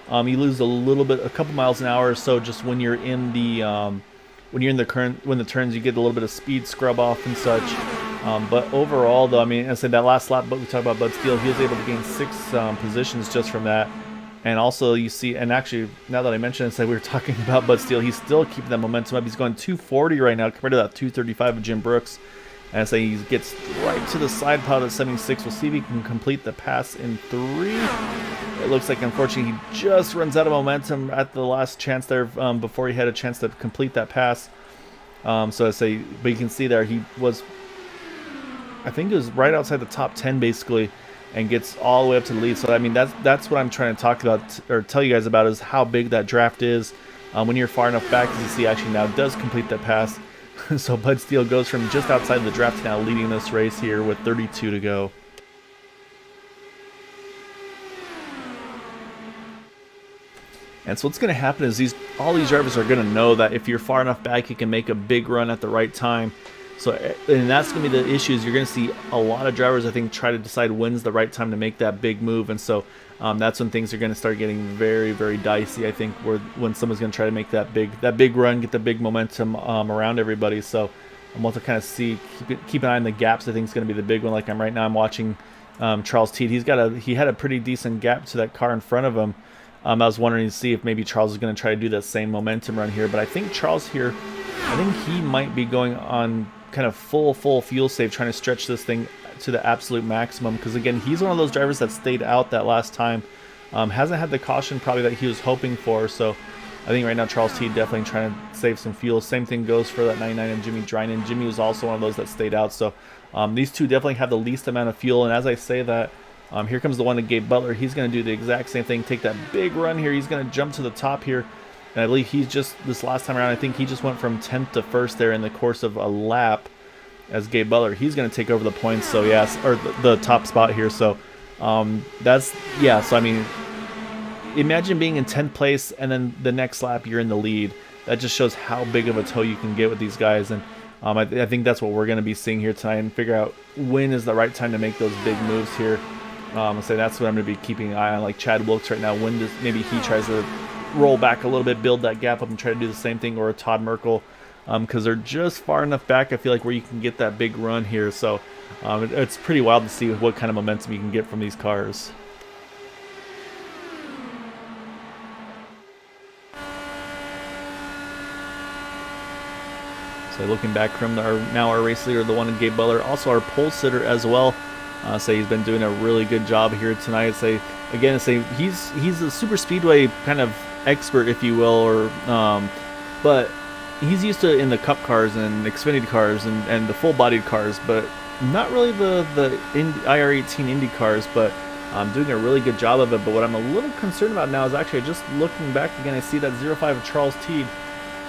A: You lose a little bit, a couple miles an hour or so, just when you're in the when the turns, you get a little bit of speed scrub off and such. But overall, though, I mean, I said that last lap, but we talked about Bud Steele, he was able to gain 6 positions just from that. And also you see, and actually now that I mentioned it, we were talking about Bud Steele, he's still keeping that momentum up. He's going 240 right now compared to that 235 of Jim Brooks. And I say he gets right to the side pod at 76. We'll see if he can complete the pass in 3. It looks like, unfortunately, he just runs out of momentum at the last chance there before he had a chance to complete that pass. So I say, but you can see there he was, I think it was right outside the top 10 basically, and gets all the way up to the lead. So I mean that's what I'm trying to talk about or tell you guys about, is how big that draft is. When you're far enough back, as you see, actually now does complete that pass. So Bud Steele goes from just outside the draft to now leading this race here with 32 to go. And so what's going to happen is all these drivers are going to know that if you're far enough back, you can make a big run at the right time. So, and that's going to be the issue, is you're going to see a lot of drivers, I think, try to decide when's the right time to make that big move. And so that's when things are going to start getting very, very dicey, I think, when someone's going to try to make that big run, get the big momentum around everybody. So I'm also kind of keep an eye on the gaps. I think is going to be the big one. Like right now I'm watching Charles Teed. He had a pretty decent gap to that car in front of him. I was wondering to see if maybe Charles is going to try to do that same momentum run here. But I think Charles here, I think he might be going on kind of full fuel save, trying to stretch this thing to the absolute maximum. Because again, he's one of those drivers that stayed out that last time. Hasn't had the caution probably that he was hoping for. So I think right now Charles T definitely trying to save some fuel. Same thing goes for that 99 and Jimmy Drynan. Jimmy was also one of those that stayed out. So these two definitely have the least amount of fuel. And as I say that, here comes the one to Gabe Butler. He's going to do the exact same thing, take that big run here. He's going to jump to the top here. And I believe he's just, this last time around, I think he just went from 10th to 1st there in the course of a lap as Gabe Butler. He's going to take over the points, so yes, or the top spot here. So that's, yeah, so I mean, imagine being in 10th place and then the next lap you're in the lead. That just shows how big of a tow you can get with these guys. And I think that's what we're going to be seeing here tonight, and figure out when is the right time to make those big moves here. I'll say that's what I'm going to be keeping an eye on, like Chad Wilkes right now. When does maybe he tries to roll back a little bit, build that gap up, and try to do the same thing, or a Todd Merkel, because they're just far enough back, I feel like, where you can get that big run here. So it's pretty wild to see what kind of momentum you can get from these cars. So looking back from our race leader, the one in Gabe Butler, also our pole sitter as well. Say he's been doing a really good job here tonight. Say he's a super speedway kind of expert, if you will, or but he's used to in the Cup cars and Xfinity cars and the full-bodied cars, but not really the IR18 Indy cars. But doing a really good job of it. But what I'm a little concerned about now is actually just looking back again, I see that 05 of Charles Teed.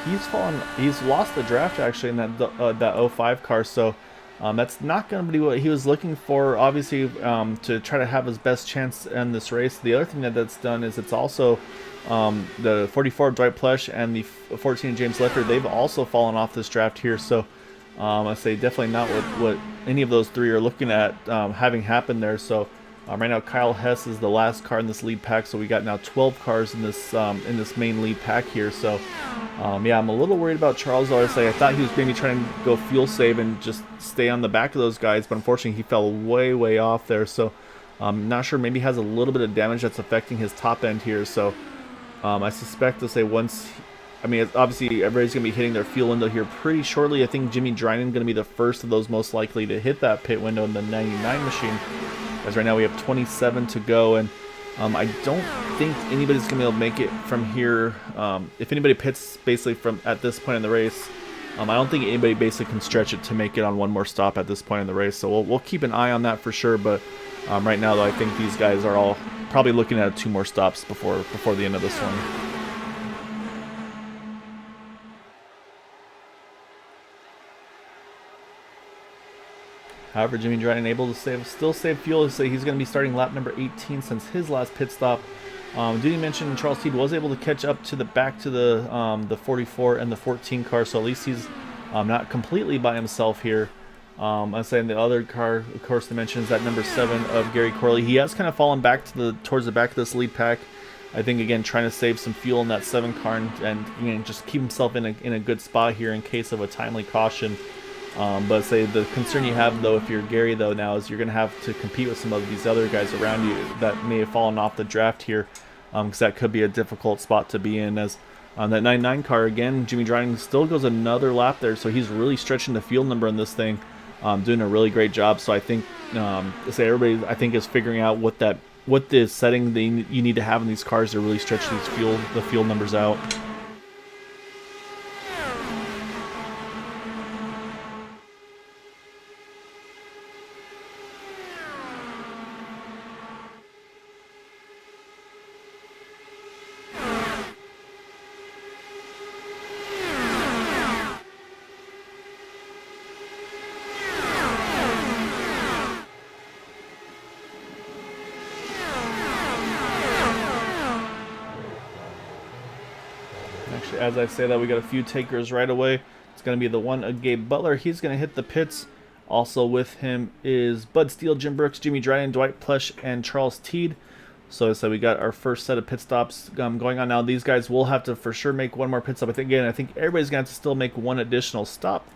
A: He's lost the draft actually in that 05 car. So. That's not going to be what he was looking for, obviously, to try to have his best chance in this race. The other thing that's done is it's also the 44 of Dwight Plush and the 14 James Leffer. They've also fallen off this draft here. So I say definitely not what any of those three are looking at having happen there. So right now Kyle Hess is the last car in this lead pack. So we got now 12 cars in this main lead pack here. So yeah, I'm a little worried about Charles, though. I thought he was maybe trying to go fuel save and just stay on the back of those guys, but unfortunately he fell way off there. So I'm not sure, maybe has a little bit of damage that's affecting his top end here. So I suspect to say obviously everybody's going to be hitting their fuel window here pretty shortly. I think Jimmy Drynan going to be the first of those most likely to hit that pit window in the 99 machine, as right now we have 27 to go. And I don't think anybody's going to be able to make it from here. If anybody pits basically from at this point in the race, I don't think anybody basically can stretch it to make it on one more stop at this point in the race. So we'll keep an eye on that for sure. But right now, though, I think these guys are all probably looking at 2 more stops before the end of this one. However, Jimmy Drynan able to still save fuel. So he's going to be starting lap number 18 since his last pit stop. Did he mention Charles Teed was able to catch up to the 44 and the 14 car, so at least he's not completely by himself here. I'm saying the other car, of course, to mention is that number 7 of Gary Corley. He has kind of fallen back towards the back of this lead pack. I think again trying to save some fuel in that 7 car and just keep himself in a good spot here in case of a timely caution. But say the concern you have, though, if you're Gary, though, now is you're going to have to compete with some of these other guys around you that may have fallen off the draft here, because that could be a difficult spot to be in. As on that 99 car, again, Jimmy Drynan still goes another lap there, so he's really stretching the field number in this thing, doing a really great job. So I think, say everybody, I think, is figuring out what the setting you need to have in these cars to really stretch the fuel numbers out. as I say that, we got a few takers right away. It's going to be the one of Gabe Butler. He's going to hit the pits. Also with him is Bud Steele, Jim Brooks, Jimmy Dryden, Dwight Plush, and Charles Teed. So we got our first set of pit stops going on now. These guys will have to for sure make one more pit stop. I think everybody's going to have to still make one additional stop.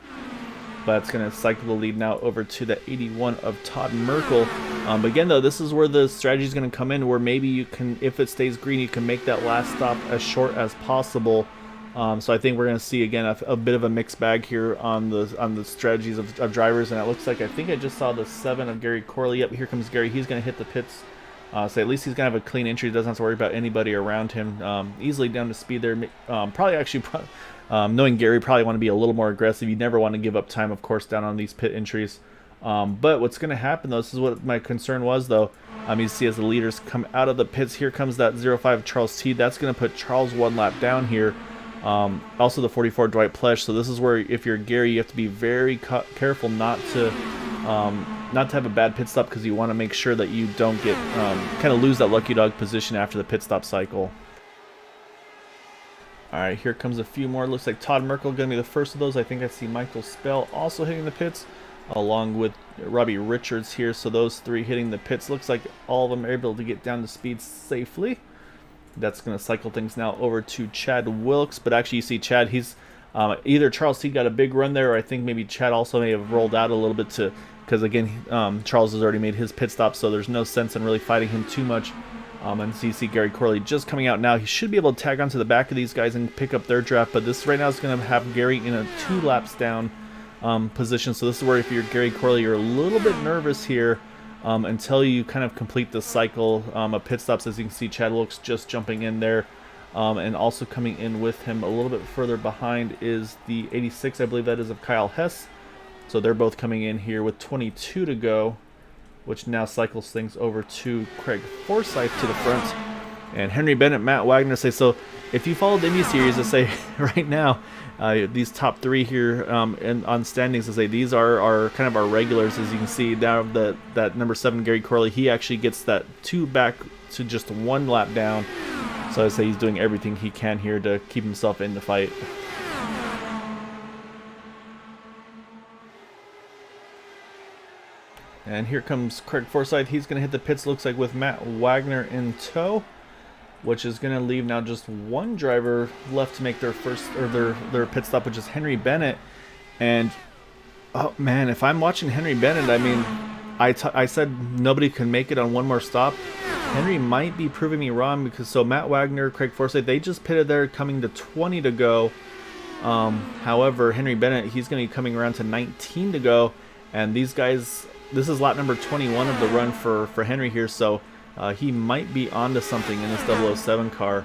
A: But it's going to cycle the lead now over to the 81 of Todd Merkel. But again, though, this is where the strategy is going to come in, where maybe you can, if it stays green, you can make that last stop as short as possible. So I think we're going to see, again, a bit of a mixed bag here on the strategies of drivers. And it looks like, I think I just saw the 7 of Gary Corley. Yep, here comes Gary. He's going to hit the pits. So at least he's going to have a clean entry. He doesn't have to worry about anybody around him. Easily down to speed there. Knowing Gary, probably want to be a little more aggressive. You never want to give up time, of course, down on these pit entries. But what's going to happen, though, this is what my concern was, though. You see as the leaders come out of the pits, here comes that 05 Charles T. That's going to put Charles 1 lap down here. Also the 44 Dwight Plesh. So this is where, if you're Gary, you have to be very careful not to have a bad pit stop, because you want to make sure that you don't get kind of lose that lucky dog position after the pit stop cycle. Alright, here comes a few more. Looks like Todd Merkel going to be the first of those. I think I see Michael Spell also hitting the pits, along with Robbie Richards here. So those 3 hitting the pits. Looks like all of them are able to get down to speed safely. That's going to cycle things now over to Chad Wilkes. But actually, you see Chad, he's either Charles T got a big run there, or I think maybe Chad also may have rolled out a little bit because again, Charles has already made his pit stop, so there's no sense in really fighting him too much. And so you see Gary Corley just coming out now. He should be able to tag onto the back of these guys and pick up their draft, but this right now is going to have Gary in a 2 laps down position. So this is where, if you're Gary Corley, you're a little bit nervous here until you kind of complete the cycle of pit stops. As you can see, Chad Wilkes just jumping in there, and also coming in with him a little bit further behind is the 86, I believe that is, of Kyle Hess. So they're both coming in here with 22 to go, which now cycles things over to Craig Forsyth to the front. And Henry Bennett, Matt Wagner say, so if you followed the Indy Series, I say right now, these top 3 here and on standings, I say these are kind of our regulars. As you can see now, that number 7 Gary Corley, he actually gets that 2 back to just 1 lap down. So I say he's doing everything he can here to keep himself in the fight. And here comes Craig Forsyth. He's going to hit the pits, looks like, with Matt Wagner in tow, which is going to leave now just 1 driver left to make their first, or their pit stop, which is Henry Bennett. And oh man, if I'm watching Henry Bennett, I mean, I said nobody can make it on 1 more stop. Henry might be proving me wrong, because so Matt Wagner, Craig Forsyth, they just pitted there coming to 20 to go. However, Henry Bennett, he's going to be coming around to 19 to go, and these guys, this is lap number 21 of the run for Henry here, so he might be onto something in this 007 car.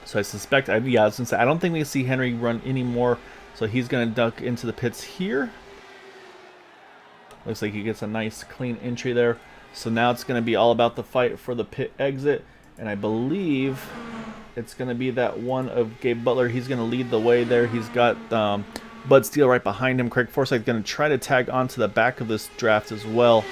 A: So I suspect, I was going to say, I don't think we see Henry run anymore, so he's going to duck into the pits here. Looks like he gets a nice clean entry there. So now it's going to be all about the fight for the pit exit, and I believe it's going to be that one of Gabe Butler. He's going to lead the way there. He's got Bud Steele right behind him. Craig Forsyth going to try to tag onto the back of this draft as well.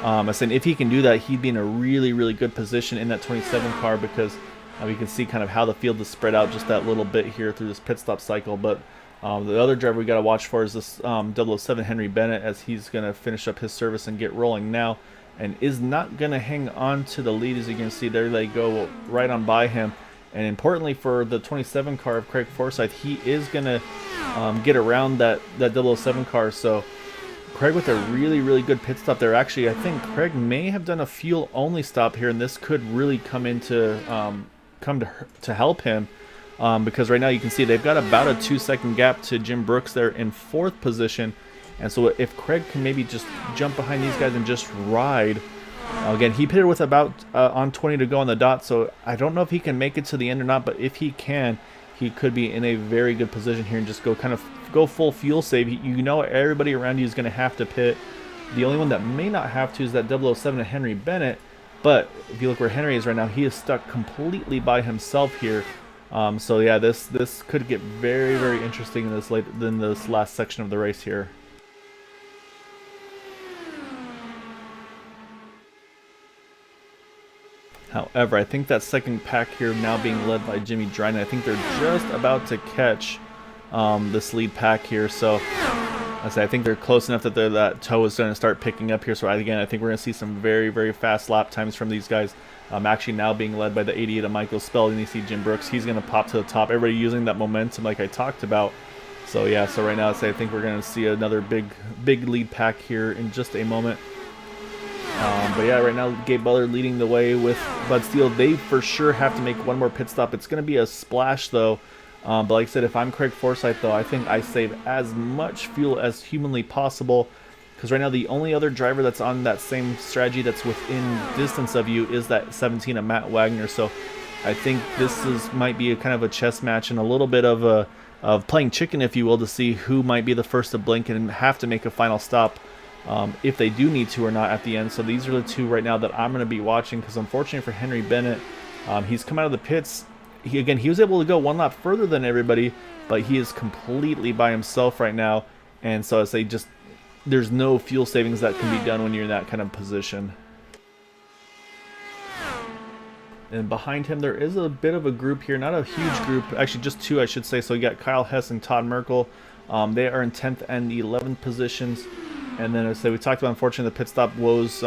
A: I said if he can do that, he'd be in a really, really good position in that 27 car, because we can see kind of how the field is spread out just that little bit here through this pit stop cycle. But the other driver we got to watch for is this 007 Henry Bennett, as he's going to finish up his service and get rolling now, and is not going to hang on to the lead. As you can see, there they go right on by him. And importantly for the 27 car of Craig Forsyth, he is going to get around that 007 car. So Craig with a really, really good pit stop there. Actually, I think Craig may have done a fuel only stop here, and this could really come into to help him, because right now you can see they've got about a 2-second gap to Jim Brooks there in 4th position. And so if Craig can maybe just jump behind these guys and just ride. Again, he pitted with about on 20 to go on the dot, so I don't know if he can make it to the end or not, but if he can, he could be in a very good position here and just go full fuel save. You know everybody around you is going to have to pit. The only one that may not have to is that 007 to Henry Bennett, but if you look where Henry is right now, he is stuck completely by himself here. So yeah, this could get very, very interesting in this last section of the race here. However, I think that second pack here now being led by Jimmy Dryden, I think they're just about to catch this lead pack here. So I think they're close enough that that toe is going to start picking up here. So again, I think we're going to see some very, very fast lap times from these guys. Actually now being led by the 88 of Michael Spell, and you see Jim Brooks. He's going to pop to the top. Everybody using that momentum like I talked about. So yeah, so right now I think we're going to see another big lead pack here in just a moment. But yeah, right now Gabe Butler leading the way with Bud Steele. They for sure have to make one more pit stop. It's going to be a splash though. But like I said, if I'm Craig Forsyth though, I think I save as much fuel as humanly possible. Because right now the only other driver that's on that same strategy that's within distance of you is that 17 of Matt Wagner. So I think this might be a kind of a chess match and a little bit of playing chicken, if you will, to see who might be the first to blink and have to make a final stop. If they do need to or not at the end. So these are the two right now that I'm going to be watching, because unfortunately for Henry Bennett, he's come out of the pits. He was able to go one lap further than everybody, but he is completely by himself right now. And so there's no fuel savings that can be done when you're in that kind of position. And behind him there is a bit of a group here, not a huge group, actually just two I should say. So you got Kyle Hess and Todd Merkel. They are in 10th and 11th positions. And then we talked about, unfortunately, the pit stop woes,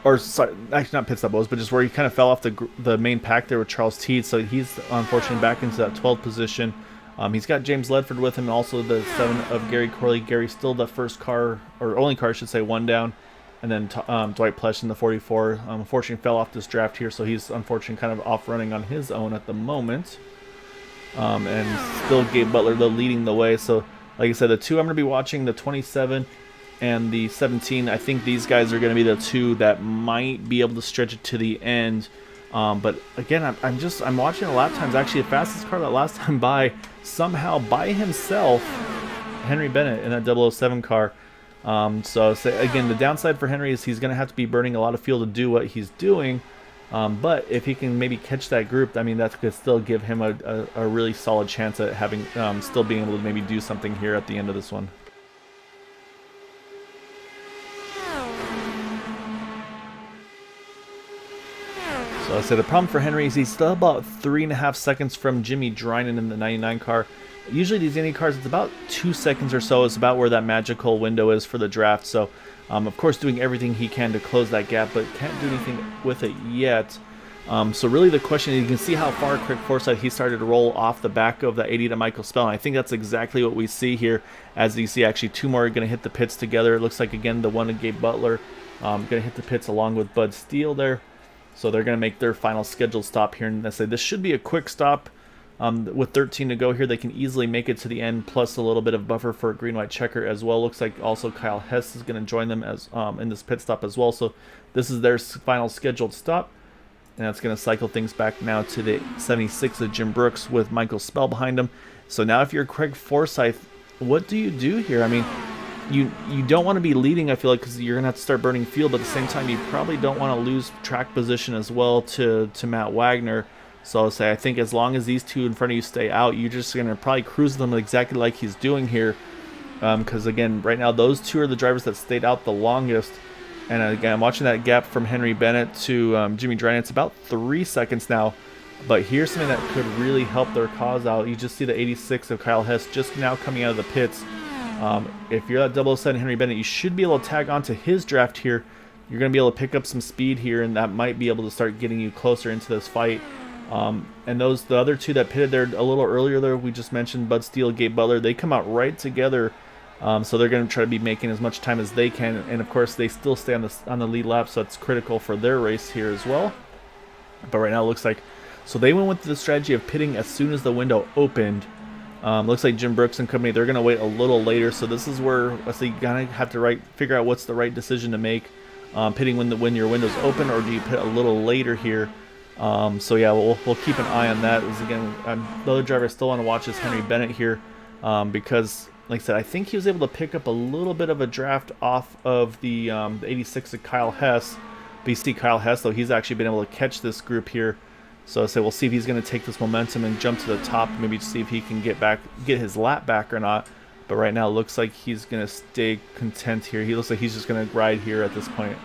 A: or sorry, actually not pit stop woes, but just where he kind of fell off the main pack there with Charles Teed. So he's unfortunately back into that 12th position. He's got James Ledford with him, and also the 7 of Gary Corley. Gary still the first car, or only car I should say, one down. And then Dwight Plesh in the 44. Unfortunately fell off this draft here, so he's unfortunately kind of off running on his own at the moment. And still Gabe Butler though leading the way. So like I said, the two I'm going to be watching, the 27 and the 17, I think these guys are going to be the two that might be able to stretch it to the end. But again, I'm watching the lap times. Actually, the fastest car that last time by, somehow by himself, Henry Bennett in that 007 car. So again, the downside for Henry is he's going to have to be burning a lot of fuel to do what he's doing. But if he can maybe catch that group, I mean, that could still give him a really solid chance at having still being able to maybe do something here at the end of this one. So I said the problem for Henry is he's still about 3.5 seconds from Jimmy Dryden in the 99 car. Usually these Indy cars, it's about 2 seconds or so is about where that magical window is for the draft. So of course doing everything he can to close that gap, but can't do anything with it yet. So really the question is, you can see how far Craig Forsyth, he started to roll off the back of the 80 to Michael Spell. And I think that's exactly what we see here. As you see, actually two more are going to hit the pits together. It looks like, again, the one of Gabe Butler going to hit the pits along with Bud Steele there. So they're going to make their final scheduled stop here. And I say this should be a quick stop. With 13 to go here, they can easily make it to the end, plus a little bit of buffer for a green-white checker as well. Looks like also Kyle Hess is going to join them as in this pit stop as well. So this is their final scheduled stop, and that's going to cycle things back now to the 76 of Jim Brooks with Michael Spell behind him. So now if you're Craig Forsyth, what do you do here? I mean, you don't want to be leading, I feel like, because you're going to have to start burning fuel, but at the same time, you probably don't want to lose track position as well to Matt Wagner. So I'll say, I think as long as these two in front of you stay out, you're just going to probably cruise them exactly like he's doing here. Because, again, right now, those two are the drivers that stayed out the longest. And, again, I'm watching that gap from Henry Bennett to Jimmy Dryden. It's about 3 seconds now. But here's something that could really help their cause out. You just see the 86 of Kyle Hess just now coming out of the pits. If you're that 007 Henry Bennett, you should be able to tag onto his draft here. You're going to be able to pick up some speed here, and that might be able to start getting you closer into this fight. And the other two that pitted there a little earlier there, we just mentioned Bud Steele, Gabe Butler, they come out right together. So they're going to try to be making as much time as they can. And of course, they still stay on the lead lap, so it's critical for their race here as well. But right now it looks like, so they went with the strategy of pitting as soon as the window opened. Looks like Jim Brooks and company, they're going to wait a little later. So this is where you kind of have to figure out what's the right decision to make. Pitting when your window's open, or do you pit a little later here? So yeah, we'll keep an eye on that. As again, the other driver I still want to watch is Henry Bennett here, because like I said, I think he was able to pick up a little bit of a draft off of the 86 of Kyle Hess. But you see Kyle Hess though, he's actually been able to catch this group here. So I say we'll see if he's going to take this momentum and jump to the top, maybe to see if he can get his lap back or not. But right now it looks like he's going to stay content here. He looks like he's just going to ride here at this point.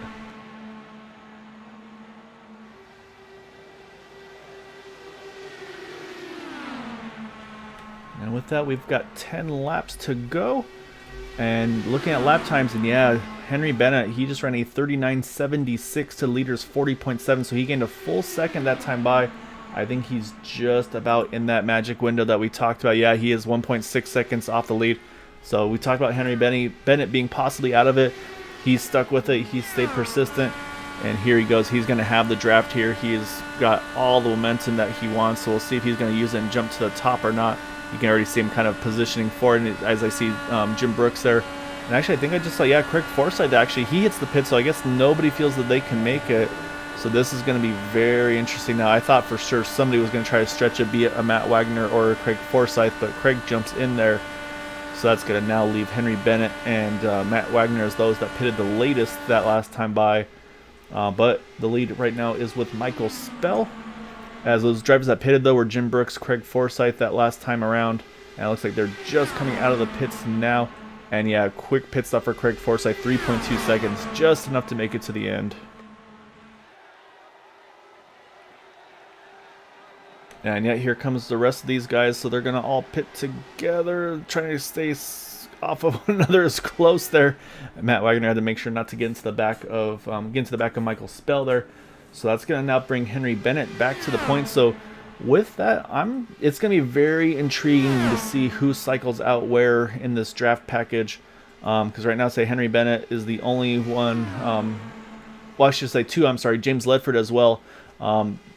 A: with that, we've got 10 laps to go. And looking at lap times, and yeah, Henry Bennett, he just ran a 39.76 to leaders 40.7, so he gained a full second that time by. I think he's just about in that magic window that we talked about. Yeah, he is 1.6 seconds off the lead. So we talked about Henry Bennett being possibly out of it. He's stuck with it. He stayed persistent. And here he goes. He's going to have the draft here. He's got all the momentum that he wants. So we'll see if he's going to use it and jump to the top or not. You can already see him kind of positioning forward. And as I see Jim Brooks there. And actually, I think I just saw, yeah, Craig Forsyth, actually, he hits the pit. So I guess nobody feels that they can make it. So this is going to be very interesting. Now, I thought for sure somebody was going to try to stretch it, be it a Matt Wagner or a Craig Forsyth. But Craig jumps in there. So that's going to now leave Henry Bennett and Matt Wagner as those that pitted the latest that last time by. But the lead right now is with Michael Spell. As those drivers that pitted, though, were Jim Brooks, Craig Forsyth that last time around. And it looks like they're just coming out of the pits now. And yeah, quick pit stop for Craig Forsyth, 3.2 seconds, just enough to make it to the end. And yet here comes the rest of these guys, so they're going to all pit together, trying to stay off of one another as close there. Matt Wagner had to make sure not to get into the back of Michael Spell there. So that's going to now bring Henry Bennett back to the point. So with that, it's going to be very intriguing to see who cycles out where in this draft package. Because right now, say Henry Bennett is the only one. Well, I should say two. I'm sorry, James Ledford as well.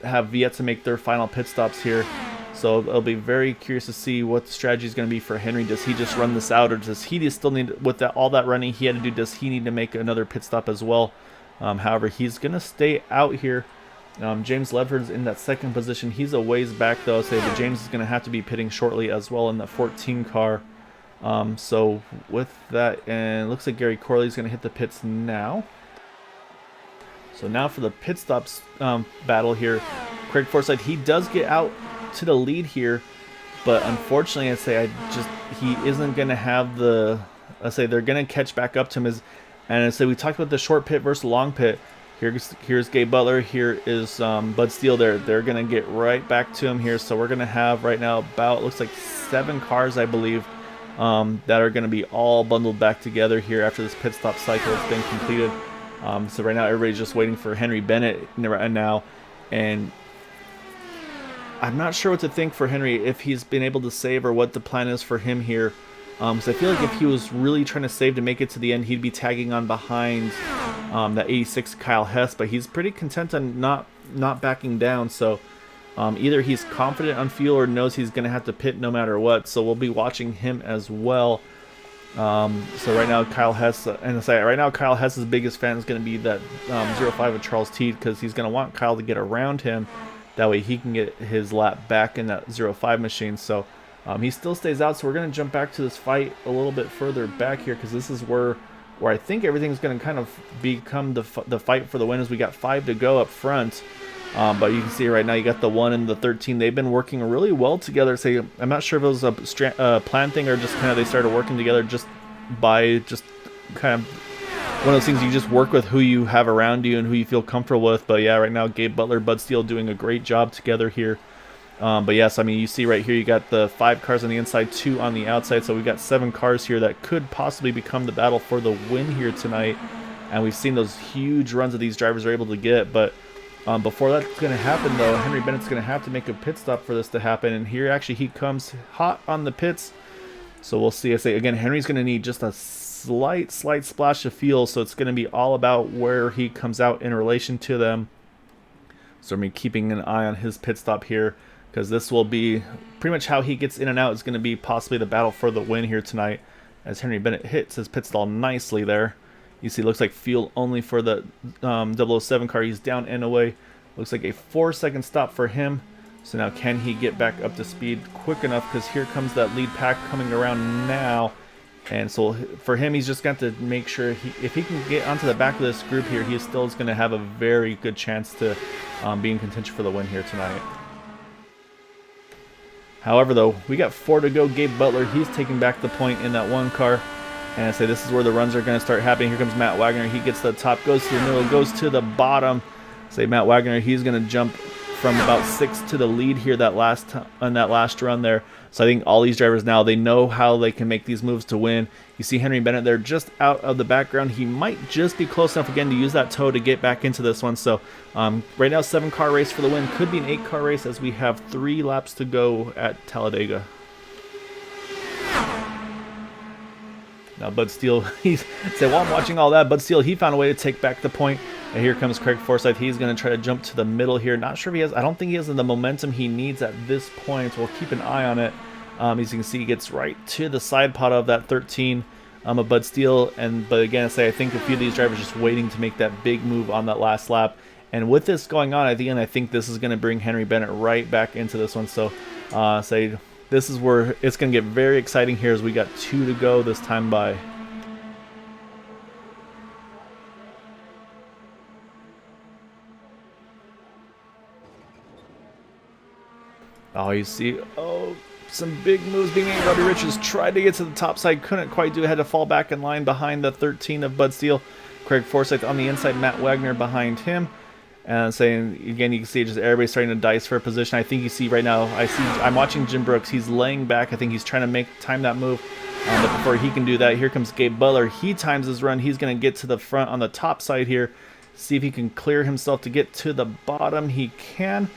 A: Have yet to make their final pit stops here. So I'll be very curious to see what the strategy is going to be for Henry. Does he just run this out, or does he just still need, with all that running he had to do, does he need to make another pit stop as well? However, he's going to stay out here. James Ledford's in that second position. He's a ways back, though, so James is going to have to be pitting shortly as well in the 14 car. So with that, and it looks like Gary Corley's going to hit the pits now. So now for the pit stops battle here, Craig Forsyth, he does get out to the lead here, but unfortunately, he isn't going to have they're going to catch back up to him. And we talked about the short pit versus long pit. Here's Gabe Butler. Here is Bud Steele. They're going to get right back to him here. So we're going to have right now about, looks like 7 cars, I believe, that are going to be all bundled back together here after this pit stop cycle has been completed. So right now everybody's just waiting for Henry Bennett right now, and I'm not sure what to think for Henry, if he's been able to save or what the plan is for him here. Because I feel like if he was really trying to save to make it to the end, he'd be tagging on behind that 86 Kyle Hess, but he's pretty content on not backing down. So either he's confident on fuel or knows he's going to have to pit no matter what. So we'll be watching him as well. So right now Kyle Hess, right now Kyle Hess's biggest fan is going to be that 05 of Charles Teed, because he's going to want Kyle to get around him. That way he can get his lap back in that 05 machine. So he still stays out. So we're going to jump back to this fight a little bit further back here, because this is where I think everything's going to kind of become the fight for the win, as we got 5 to go up front. But you can see right now you got the 1 and the 13. They've been working really well together. So I'm not sure if it was a plan thing or just kind of they started working together just kind of one of those things you just work with who you have around you and who you feel comfortable with. But yeah, right now Gabe Butler, Bud Steele doing a great job together here. But yes, I mean, you see right here you got the 5 cars on the inside, 2 on the outside. So we've got 7 cars here that could possibly become the battle for the win here tonight. And we've seen those huge runs that these drivers are able to get. But before that's going to happen, though, Henry Bennett's going to have to make a pit stop for this to happen. And here, actually, he comes hot on the pits. So we'll see. Again, Henry's going to need just a slight splash of fuel. So it's going to be all about where he comes out in relation to them. So I'm keeping an eye on his pit stop here, because this will be pretty much how he gets in and out is going to be possibly the battle for the win here tonight, as Henry Bennett hits his pit stall nicely there. You see, it looks like fuel only for the 007 car. He's down and away. Looks like a 4-second stop for him. So now can he get back up to speed quick enough? Because here comes that lead pack coming around now. And so for him, he's just got to make sure if he can get onto the back of this group here, he still is going to have a very good chance to be in contention for the win here tonight. However, though, we got 4 to go. Gabe Butler, he's taking back the point in that 1 car. And I say this is where the runs are going to start happening. Here comes Matt Wagner. He gets to the top, goes to the middle, goes to the bottom. Say Matt Wagner, he's going to jump from about 6 to the lead here on that last run there. So I think all these drivers now, they know how they can make these moves to win. You see Henry Bennett there just out of the background. He might just be close enough again to use that toe to get back into this one. So right now, 7-car race for the win. Could be an 8-car race as we have 3 laps to go at Talladega. Now Bud Steele, while I'm watching all that, Bud Steele, he found a way to take back the point. And here comes Craig Forsyth. He's going to try to jump to the middle here. Not sure if he has, I don't think he has the momentum he needs at this point. We'll keep an eye on it. As you can see, he gets right to the side pod of that 13 of Bud Steele. But again, I think a few of these drivers just waiting to make that big move on that last lap. And with this going on at the end, I think this is going to bring Henry Bennett right back into this one. So this is where it's going to get very exciting here as we got 2 to go this time by. Oh, you see, some big moves being made. Robbie Richards tried to get to the top side, couldn't quite do it, had to fall back in line behind the 13 of Bud Steele. Craig Forsyth on the inside, Matt Wagner behind him. And saying, again, you can see just everybody starting to dice for a position. I think you see right now, I'm watching Jim Brooks. He's laying back. I think he's trying to time that move. But before he can do that, here comes Gabe Butler. He times his run. He's going to get to the front on the top side here. See if he can clear himself to get to the bottom. He can.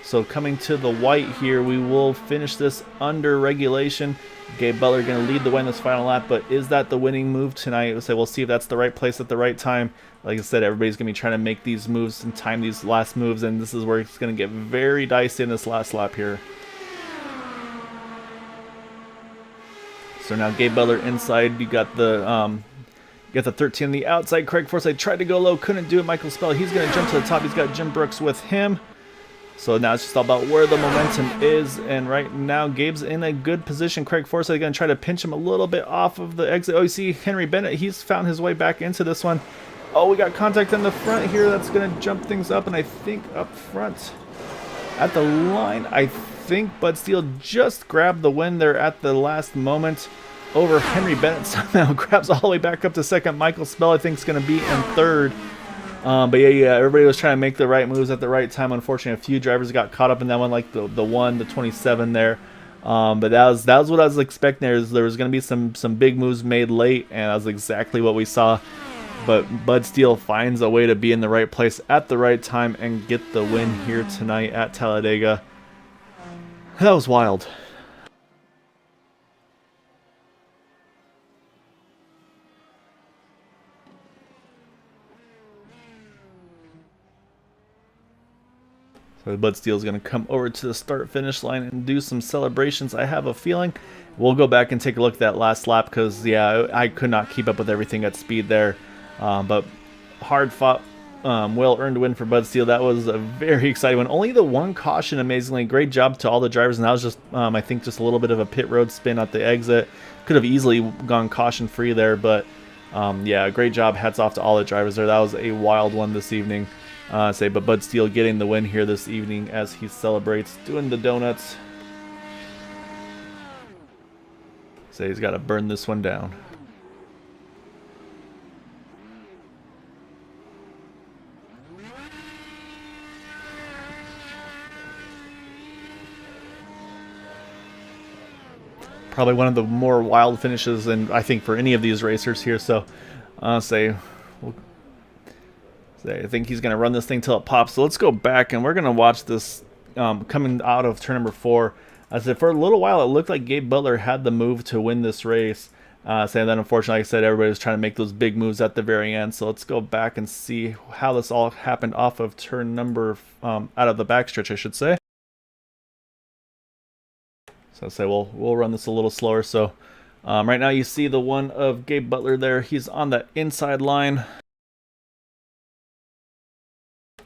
A: So coming to the white here, we will finish this under regulation. Gabe Butler going to lead the way in this final lap, but is that the winning move tonight? We'll see if that's the right place at the right time. Like I said, everybody's going to be trying to make these moves and time these last moves, and this is where it's going to get very dicey in this last lap here. So now Gabe Butler inside. You got the 13 on the outside. Craig Forsyth tried to go low, couldn't do it. Michael Spell, he's going to jump to the top. He's got Jim Brooks with him. So now it's just all about where the momentum is, and right now Gabe's in a good position. Craig Forsyth going to try to pinch him a little bit off of the exit. Oh, you see Henry Bennett, he's found his way back into this one. Oh, we got contact in the front here. That's going to jump things up, and I think up front at the line, I think Bud Steele just grabbed the win there at the last moment over Henry Bennett. Somehow grabs all the way back up to second. Michael Spell, I think, is going to be in third. But yeah, everybody was trying to make the right moves at the right time. Unfortunately, a few drivers got caught up in that one, like the 27 there. But that was what I was expecting. There was going to be some big moves made late, and that was exactly what we saw. But Bud Steele finds a way to be in the right place at the right time and get the win here tonight at Talladega. That was wild. So Bud Steele's going to come over to the start-finish line and do some celebrations. I have a feeling we'll go back and take a look at that last lap because, yeah, I could not keep up with everything at speed there. But hard-fought, well-earned win for Bud Steele. That was a very exciting one. Only the one caution, amazingly. Great job to all the drivers. And that was just, I think, just a little bit of a pit road spin at the exit. Could have easily gone caution-free there, but, yeah, great job. Hats off to all the drivers there. That was a wild one this evening. But Bud Steele getting the win here this evening as he celebrates, doing the donuts. He's got to burn this one down. Probably one of the more wild finishes, and I think for any of these racers here. So, I think he's going to run this thing till it pops. So let's go back, and we're going to watch this coming out of turn number 4. I said for a little while it looked like Gabe Butler had the move to win this race. Saying that, unfortunately, like I said, everybody was trying to make those big moves at the very end. So let's go back and see how this all happened off of turn number, out of the backstretch, I should say. So we'll run this a little slower. So right now you see the one of Gabe Butler there. He's on the inside line.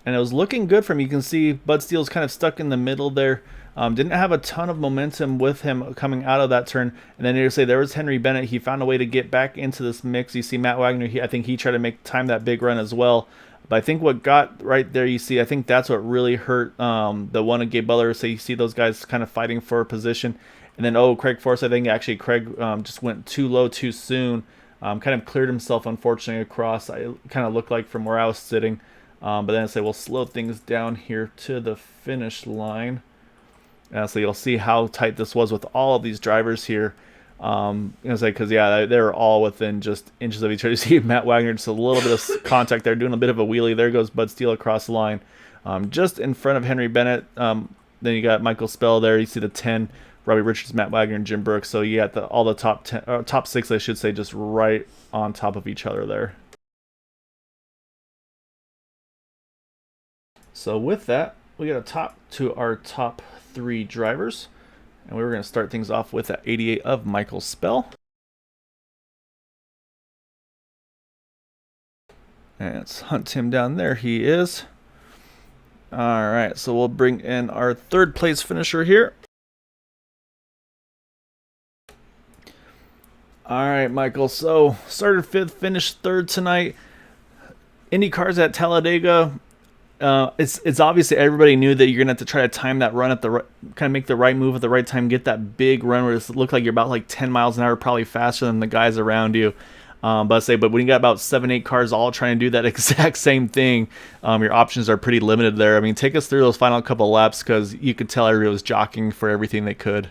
A: And it was looking good for him. You can see Bud Steele's kind of stuck in the middle there. Didn't have a ton of momentum with him coming out of that turn. And then here to say there was Henry Bennett. He found a way to get back into this mix. You see Matt Wagner. I think he tried to make time that big run as well. But I think what got right there, you see, I think that's what really hurt the one of Gabe Butler. So you see those guys kind of fighting for a position. And then, Craig Forsyth, I think actually Craig just went too low too soon. Kind of cleared himself, unfortunately, across. I kind of looked like from where I was sitting. But then I say we'll slow things down here to the finish line. So you'll see how tight this was with all of these drivers here. Because yeah, they're all within just inches of each other. You see Matt Wagner, just a little bit of contact there, doing a bit of a wheelie. There goes Bud Steele across the line, just in front of Henry Bennett. Then you got Michael Spell there. You see the 10, Robbie Richards, Matt Wagner, and Jim Brooks. So you got all the top 10, top 6, I should say, just right on top of each other there. So with that, we got to talk to our top 3 drivers. And we were going to start things off with that 88 of Michael Spell. And let's hunt him down. There he is. All right, so we'll bring in our 3rd place finisher here. All right, Michael. So started 5th, finished 3rd tonight. Indy cars at Talladega. It's obviously everybody knew that you're gonna have to try to time that run at the kind of make the right move at the right time, get that big run where it looked like you're about like 10 miles an hour, probably faster than the guys around you. But when you got about 7-8 cars all trying to do that exact same thing, your options are pretty limited there. I mean, take us through those final couple laps because you could tell everybody was jockeying for everything they could.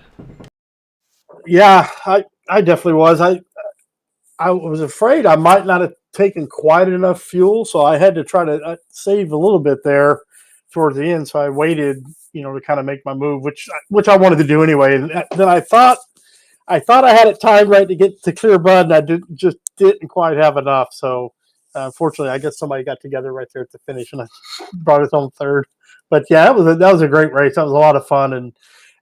B: Yeah, I definitely was. I was afraid I might not have taken quite enough fuel, so I had to try to save a little bit there towards the end. So I waited, to kind of make my move, which I wanted to do anyway. And then I thought I had it timed right to get to clear Bud, and I didn't quite have enough. So unfortunately, I guess somebody got together right there at the finish, and I brought us home 3rd. But yeah, that was a great race. That was a lot of fun. And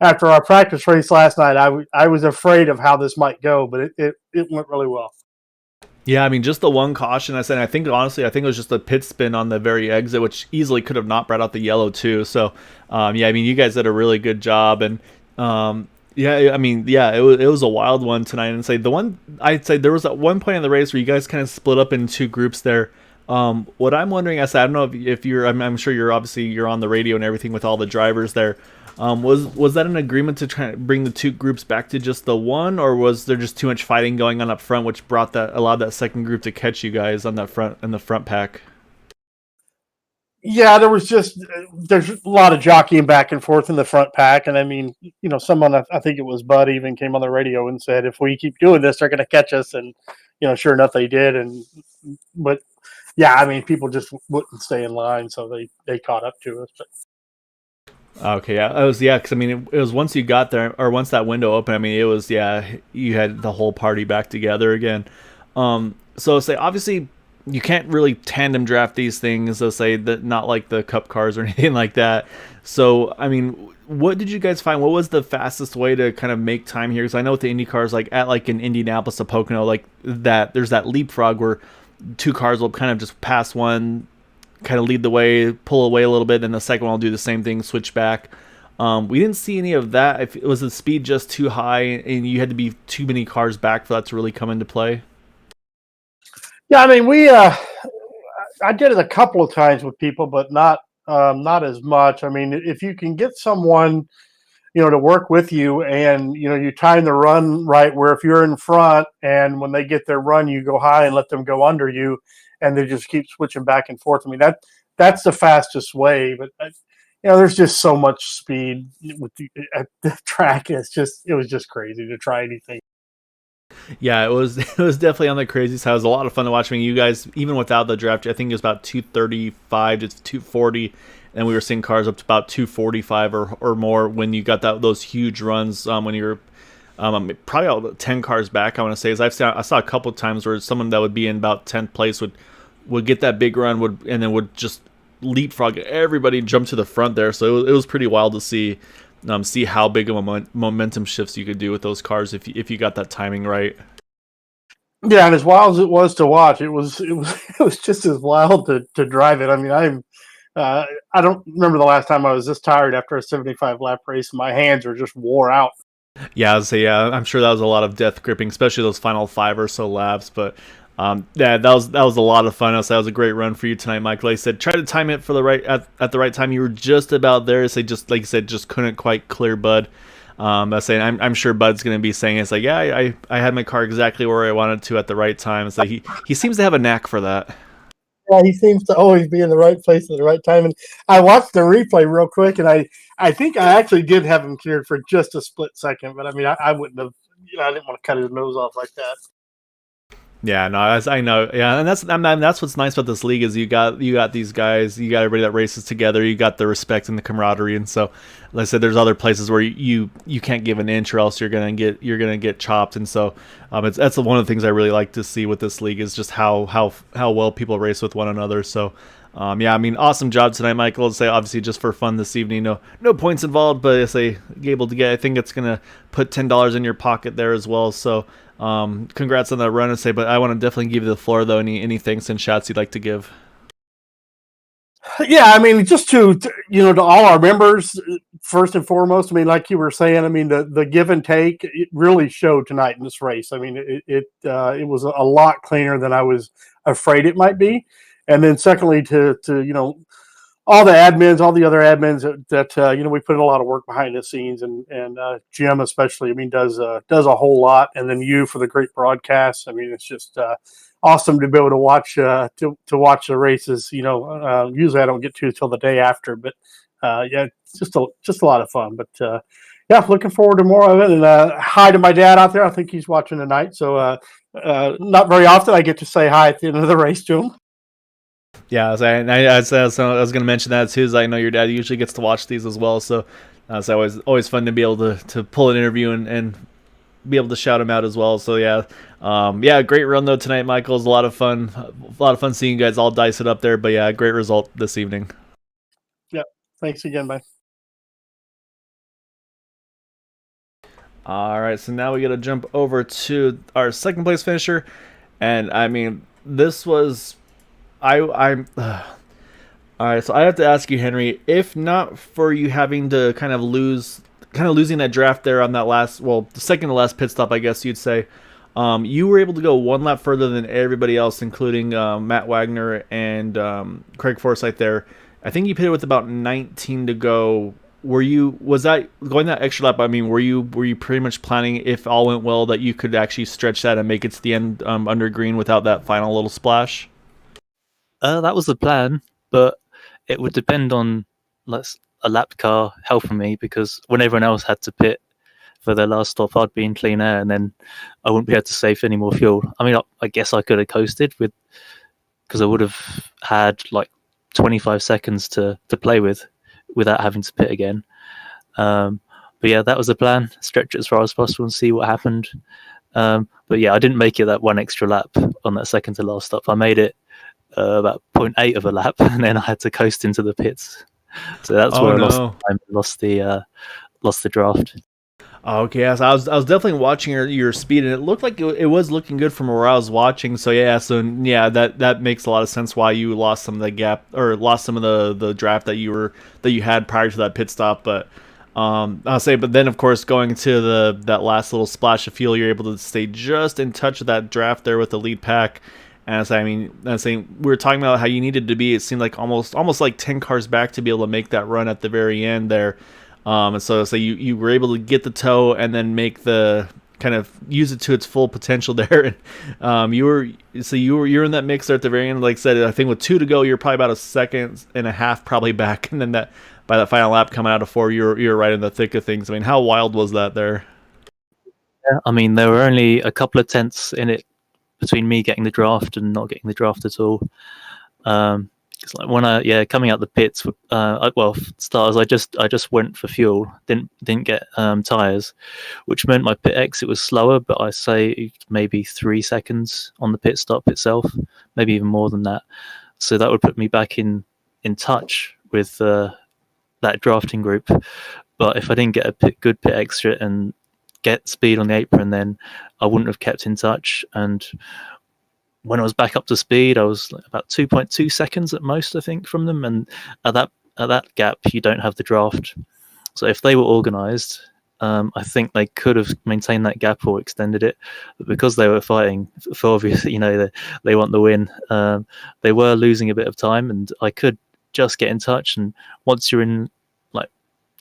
B: after our practice race last night, I was afraid of how this might go, but it went really well.
A: Yeah, I mean, just the one caution I said. I think honestly, it was just a pit spin on the very exit, which easily could have not brought out the yellow too. So, yeah, I mean, you guys did a really good job, and yeah, I mean, yeah, it was a wild one tonight. And I'd say there was at one point in the race where you guys kind of split up into 2 groups there. What I'm wondering, I don't know if you're, I'm sure you're on the radio and everything with all the drivers there. Was that an agreement to try to bring the 2 groups back to just the one, or was there just too much fighting going on up front, which allowed that second group to catch you guys on that front pack?
B: Yeah, there's a lot of jockeying back and forth in the front pack, and I mean, someone, I think it was Bud, even came on the radio and said, if we keep doing this, they're going to catch us, and sure enough, they did. But yeah, I mean, people just wouldn't stay in line, so they caught up to us. But
A: okay, yeah, because I mean, it was once you got there, or once that window opened. I mean, it was, yeah, you had the whole party back together again. So obviously you can't really tandem draft these things. Let's say that not like the Cup cars or anything like that. So I mean, what did you guys find? What was the fastest way to kind of make time here? Because I know with the Indy cars, like in Indianapolis to Pocono, like that, there's that leapfrog where 2 cars will kind of just pass one, kind of lead the way, pull away a little bit, and the second one will do the same thing, switch back. We didn't see any of that. If it was the speed just too high, and you had to be too many cars back for that to really come into play.
B: Yeah, I mean, I did it a couple of times with people, but not as much. I mean, if you can get someone, to work with you, and you time the run right, where if you're in front and when they get their run, you go high and let them go under you, and they just keep switching back and forth. I mean, that's the fastest way. But there's just so much speed at the track. It was just crazy to try anything.
A: Yeah, it was definitely on the crazy side. It was a lot of fun to watch. I mean, you guys, even without the draft, I think it was about 235 to 240, and we were seeing cars up to about 245 or more when you got those huge runs. When you're probably about 10 cars back, I want to say. I saw a couple of times where someone that would be in about 10th place would get that big run, and then would just leapfrog everybody, jump to the front there. So it was pretty wild to see how big of a momentum shifts you could do with those cars if you got that timing right.
B: Yeah, and as wild as it was to watch, it was just as wild to drive it. I mean, I don't remember the last time I was this tired after a 75 lap race, and my hands are just wore out.
A: Yeah, I'm sure that was a lot of death gripping, especially those final 5 or so laps. But yeah, that was a lot of fun. That was a great run for you tonight, Mike. Like I said, try to time it for the at the right time. You were just about there. So just like you said, just couldn't quite clear Bud. I'm sure Bud's going to be saying it's like, yeah, I had my car exactly where I wanted to at the right time. It's like he seems to have a knack for that.
B: Yeah, he seems to always be in the right place at the right time. And I watched the replay real quick, and I think I actually did have him cleared for just a split second. But I mean, I wouldn't have, I didn't want to cut his nose off like that.
A: Yeah, no, I know. Yeah, and that's what's nice about this league is you got these guys, you got everybody that races together, you got the respect and the camaraderie, and so, like I said, there's other places where you can't give an inch or else you're gonna get chopped, and so, that's one of the things I really like to see with this league is just how well people race with one another. So, yeah, I mean, awesome job tonight, Michael. Say obviously just for fun this evening, no points involved, but if they able to get, I think it's gonna put $10 in your pocket there as well. So. Congrats on that run, and say, but I want to definitely give you the floor though. Any thanks and shouts you'd like to give?
B: Yeah, I mean, just to all our members first and foremost. I mean, like you were saying, I mean, the give and take it really showed tonight in this race. I mean, it was a lot cleaner than I was afraid it might be. And then secondly, to all the admins, all the other admins that we put in a lot of work behind the scenes, and Jim especially. I mean, does a whole lot, and then you for the great broadcasts. I mean, it's just awesome to be able to watch to watch the races. Usually I don't get to till the day after, but yeah, it's just a lot of fun. But yeah, looking forward to more of it. And hi to my dad out there. I think he's watching tonight. So not very often I get to say hi at the end of the race to him.
A: Yeah, I was going to mention that too. Is I know your dad usually gets to watch these as well, so it's always fun to be able to pull an interview and be able to shout him out as well. So yeah, yeah, great run though tonight, Michael. It was a lot of fun seeing you guys all dice it up there. But yeah, great result this evening.
B: Yeah, thanks again, bye.
A: All right, so now we got to jump over to our second place finisher, and I mean this was. I'm all right, so I have to ask you, Henry, if not for you having to kind of losing that draft there on that the second to last pit stop, I guess you'd say, you were able to go one lap further than everybody else, including Matt Wagner and Craig Forsyth there. I think you pitted with about 19 to go. Was that going that extra lap? I mean, were you pretty much planning, if all went well, that you could actually stretch that and make it to the end under green without that final little splash?
C: That was the plan, but it would depend on a lap car helping me, because when everyone else had to pit for their last stop, I'd be in clean air, and then I wouldn't be able to save any more fuel. I mean, I guess I could have coasted because I would have had like 25 seconds to play with without having to pit again. But yeah, that was the plan. Stretch it as far as possible and see what happened. But yeah, I didn't make it that one extra lap on that second to last stop. I made it about 0.8 of a lap, and then I had to coast into the pits. So that's where I lost time, lost the draft.
A: Okay, yeah, so I was definitely watching your speed, and it looked like it was looking good from where I was watching. So yeah, that makes a lot of sense why you lost some of the gap, or lost some of the draft that you had prior to that pit stop. But I'll say, but then of course going to that last little splash of fuel, you're able to stay just in touch with that draft there with the lead pack. And I'm saying we were talking about how you needed to be. It seemed like almost like 10 cars back to be able to make that run at the very end there. And so you were able to get the toe and then make the kind of use it to its full potential there. And you're in that mix there at the very end. Like I said, I think with 2 to go, you're probably about a second and a half probably back. And then by that final lap coming out of 4, you're right in the thick of things. I mean, how wild was that there?
C: Yeah, I mean, there were only a couple of tenths in it between me getting the draft and not getting the draft at all. It's like when coming out the pits, starters, I just went for fuel, didn't get tires, which meant my pit exit was slower, but I say maybe 3 seconds on the pit stop itself, maybe even more than that. So that would put me back in touch with that drafting group. But if I didn't get a good pit exit and get speed on the apron, then I wouldn't have kept in touch. And when I was back up to speed, I was about 2.2 seconds at most, I think, from them. And at that gap, you don't have the draft. So if they were organized, I think they could have maintained that gap or extended it. But because they were fighting for obviously, they want the win, they were losing a bit of time, and I could just get in touch. And once you're in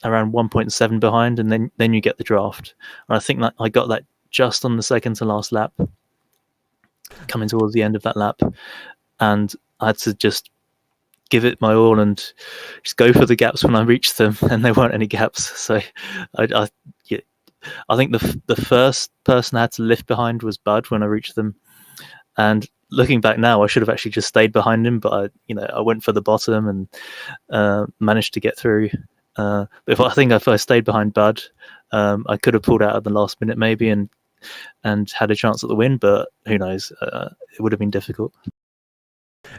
C: around 1.7 behind, and then you get the draft. And I think that I got that just on the second to last lap, coming towards the end of that lap. And I had to just give it my all and just go for the gaps when I reached them, and there weren't any gaps. So yeah, I think the first person I had to lift behind was Bud when I reached them. And looking back now, I should have actually just stayed behind him, but I went for the bottom and managed to get through. But if I stayed behind Bud, I could have pulled out at the last minute maybe and had a chance at the win. But who knows? It would have been difficult.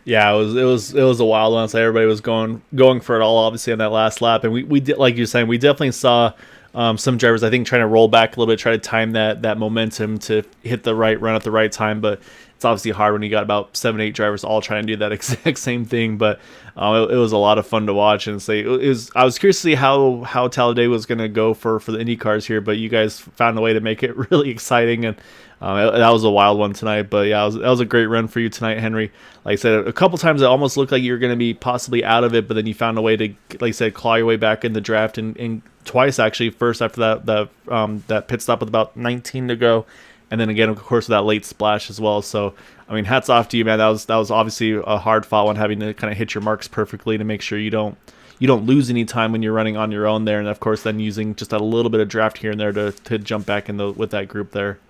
A: Yeah, it was a wild one. So everybody was going for it all, obviously, on that last lap, and we did, like you're saying, we definitely saw some drivers, I think, trying to roll back a little bit, try to time that momentum to hit the right run at the right time. But it's obviously hard when you got about 7-8 drivers all trying to do that exact same thing. But it was a lot of fun to watch, and say I was curious to see how Talladega was going to go for the Indy cars here. But you guys found a way to make it really exciting, and that was a wild one tonight. But yeah, that was a great run for you tonight, Henry. Like I said, a couple times it almost looked like you were going to be possibly out of it, but then you found a way to, like I said, claw your way back in the draft, and twice actually. First after that pit stop with about 19 to go, and then again, of course, with that late splash as well. So, I mean, hats off to you, man. That was obviously a hard fought one, having to kind of hit your marks perfectly to make sure you don't lose any time when you're running on your own there, and of course, then using just a little bit of draft here and there to jump back in with that group there.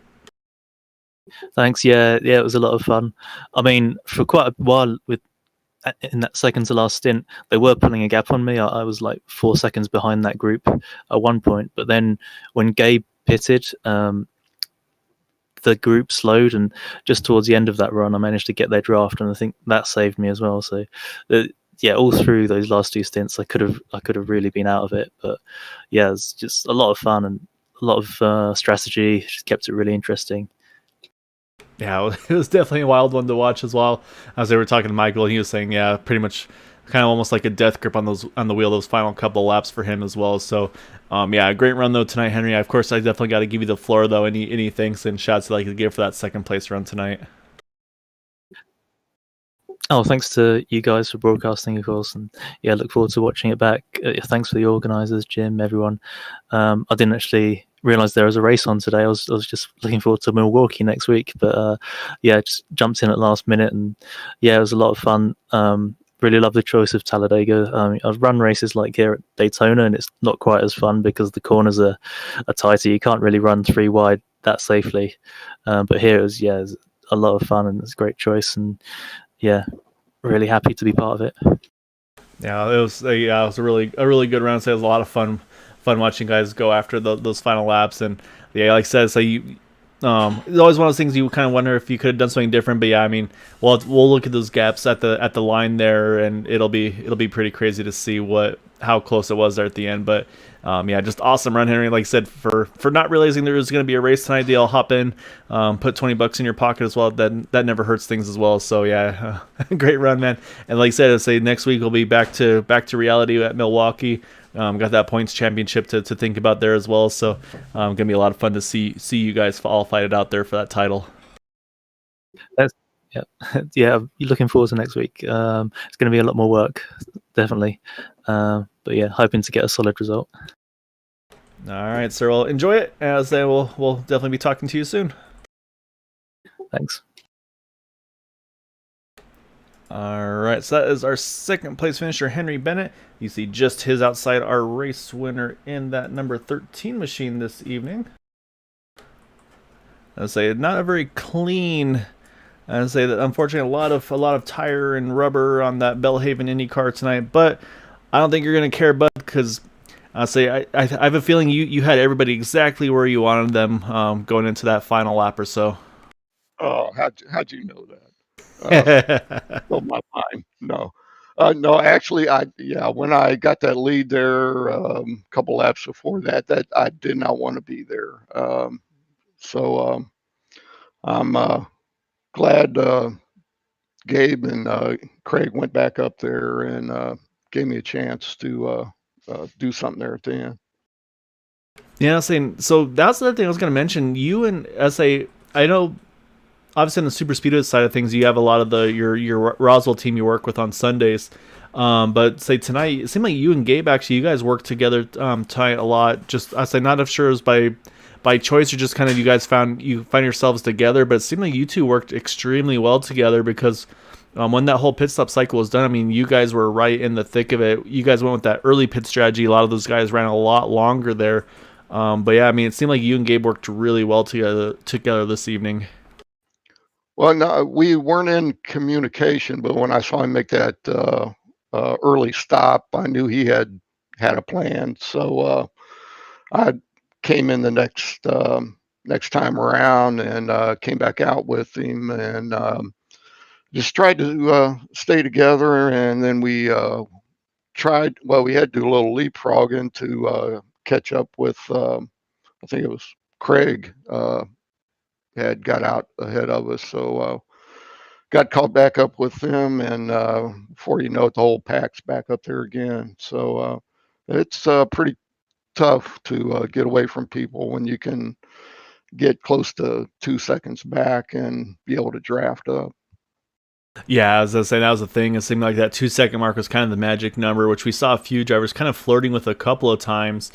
C: Thanks. Yeah, it was a lot of fun. I mean, for quite a while in that second to last stint, they were pulling a gap on me. I was like 4 seconds behind that group at one point, but then when Gabe pitted, the group slowed, and just towards the end of that run, I managed to get their draft, and I think that saved me as well. So, all through those last two stints, I could have really been out of it, but yeah, it's just a lot of fun and a lot of strategy. Just kept it really interesting.
A: Yeah, it was definitely a wild one to watch as well. As they were talking to Michael, and he was saying, yeah, pretty much kind of almost like a death grip on the wheel those final couple of laps for him as well. So, yeah, a great run though tonight, Henry. Of course, I definitely got to give you the floor though. Any thanks and shouts that I could give for that second place run tonight.
C: Oh, thanks to you guys for broadcasting, of course, and yeah, look forward to watching it back. Thanks for the organisers, Jim, everyone. I didn't actually realise there was a race on today. I was just looking forward to Milwaukee next week, but yeah, just jumped in at last minute, and yeah, it was a lot of fun. Really love the choice of Talladega. I've run races like here at Daytona, and it's not quite as fun because the corners are tighter. You can't really run 3 wide that safely, but here it was a lot of fun, and it's a great choice, and yeah, really happy to be part of it.
A: Yeah, it was a really good round. So it was a lot of fun watching guys go after those final laps, and yeah, like I said, so it's always one of those things you kind of wonder if you could have done something different. But yeah, I mean, we'll look at those gaps at the line there, and it'll be pretty crazy to see how close it was there at the end. But yeah, just awesome run, Henry. Like I said, for not realizing there was going to be a race tonight, I'll hop in, put $20 in your pocket as well. That never hurts things as well. So yeah, great run, man. And like I said, I'd say next week we'll be back to reality at Milwaukee. Got that points championship to think about there as well. So gonna be a lot of fun to see you guys all fight it out there for that title.
C: Yeah, looking forward to next week. It's going to be a lot more work, definitely. But yeah, hoping to get a solid result.
A: All right, sir. Well, enjoy it. As I will, we'll definitely be talking to you soon.
C: Thanks.
A: All right, so that is our second place finisher, Henry Bennett. You see just his outside our race winner in that number 13 machine this evening. I'd say not a very clean. I'd say that unfortunately a lot of tire and rubber on that Bellhaven Indy car tonight, but I don't think you're gonna care, Bud, because I'll say I have a feeling you had everybody exactly where you wanted them going into that final lap or so.
D: Oh, how'd you know that? Blow my mind. No, no. Actually, when I got that lead there, a couple laps before that I did not want to be there. So I'm glad Gabe and Craig went back up there and gave me a chance to do something there at the end.
A: Yeah, I was saying, so that's the other thing I was going to mention. You and I know, obviously on the super speedway side of things, you have a lot of your Roswell team you work with on Sundays. But say tonight, it seemed like you and Gabe you guys worked together tonight a lot. Just I say not sure it was by choice or just kind of you find yourselves together, but it seemed like you two worked extremely well together because when that whole pit stop cycle was done, I mean, you guys were right in the thick of it. You guys went with that early pit strategy. A lot of those guys ran a lot longer there. But yeah, I mean, it seemed like you and Gabe worked really well together this evening.
D: Well, no, we weren't in communication, but when I saw him make that early stop, I knew he had a plan. So I came in the next time around and came back out with him and just tried to stay together. And then we tried. Well, we had to do a little leapfrogging to catch up with. I think it was Craig had got out ahead of us, so got caught back up with them, and before you know it, the whole pack's back up there again. So it's pretty tough to get away from people when you can get close to 2 seconds back and be able to draft up.
A: Yeah, as I was saying, that was the thing. It seemed like that 2 second mark was kind of the magic number, which we saw a few drivers kind of flirting with a couple of times.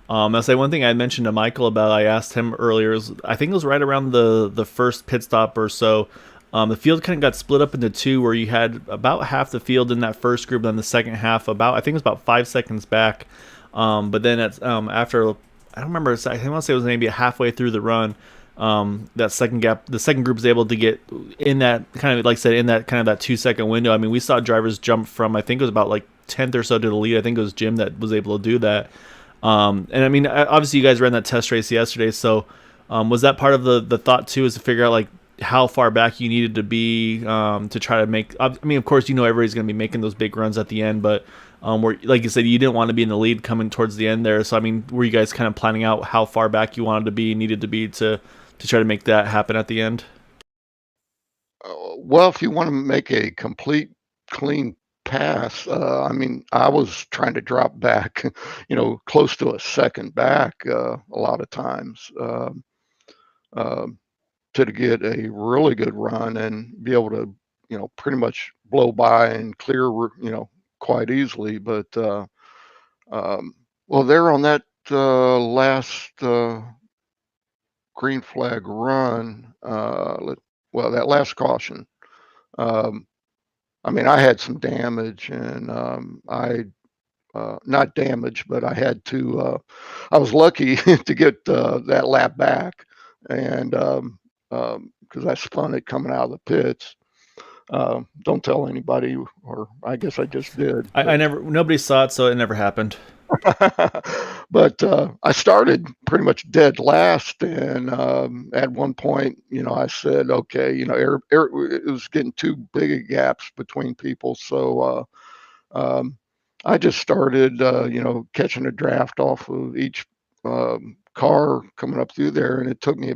A: I'll say one thing I mentioned to Michael about, I asked him earlier, is I think it was right around the first pit stop or so. The field kind of got split up into two, where you had about half the field in that first group, then the second half I think it was about 5 seconds back. But then after, I don't remember, I want to say it was maybe halfway through the run. The second group was able to get in that kind of, like I said, in that kind of that 2 second window. I mean, we saw drivers jump from, I think it was about like 10th or so to the lead. I think it was Jim that was able to do that. And I mean, obviously you guys ran that test race yesterday, so was that part of the thought too, is to figure out like how far back you needed to be to try to make? I mean, of course, everybody's going to be making those big runs at the end, but where, like you said, you didn't want to be in the lead coming towards the end there. So I mean, were you guys kind of planning out how far back you wanted to be, needed to be to try to make that happen at the end?
D: Well, if you want to make a complete clean pass, I mean, I was trying to drop back, close to a second back a lot of times um, to get a really good run and be able to, pretty much blow by and clear, quite easily. But well, there on that last green flag run, that last caution. Um, I mean, I had some damage, and I not damage, but I had to. I was lucky to get that lap back, and because I spun it coming out of the pits. Don't tell anybody, or I guess I just did.
A: Nobody saw it, so it never happened.
D: But I started pretty much dead last, and at one point, I said, okay, it was getting too big of gaps between people, so I just started, catching a draft off of each car coming up through there, and it took me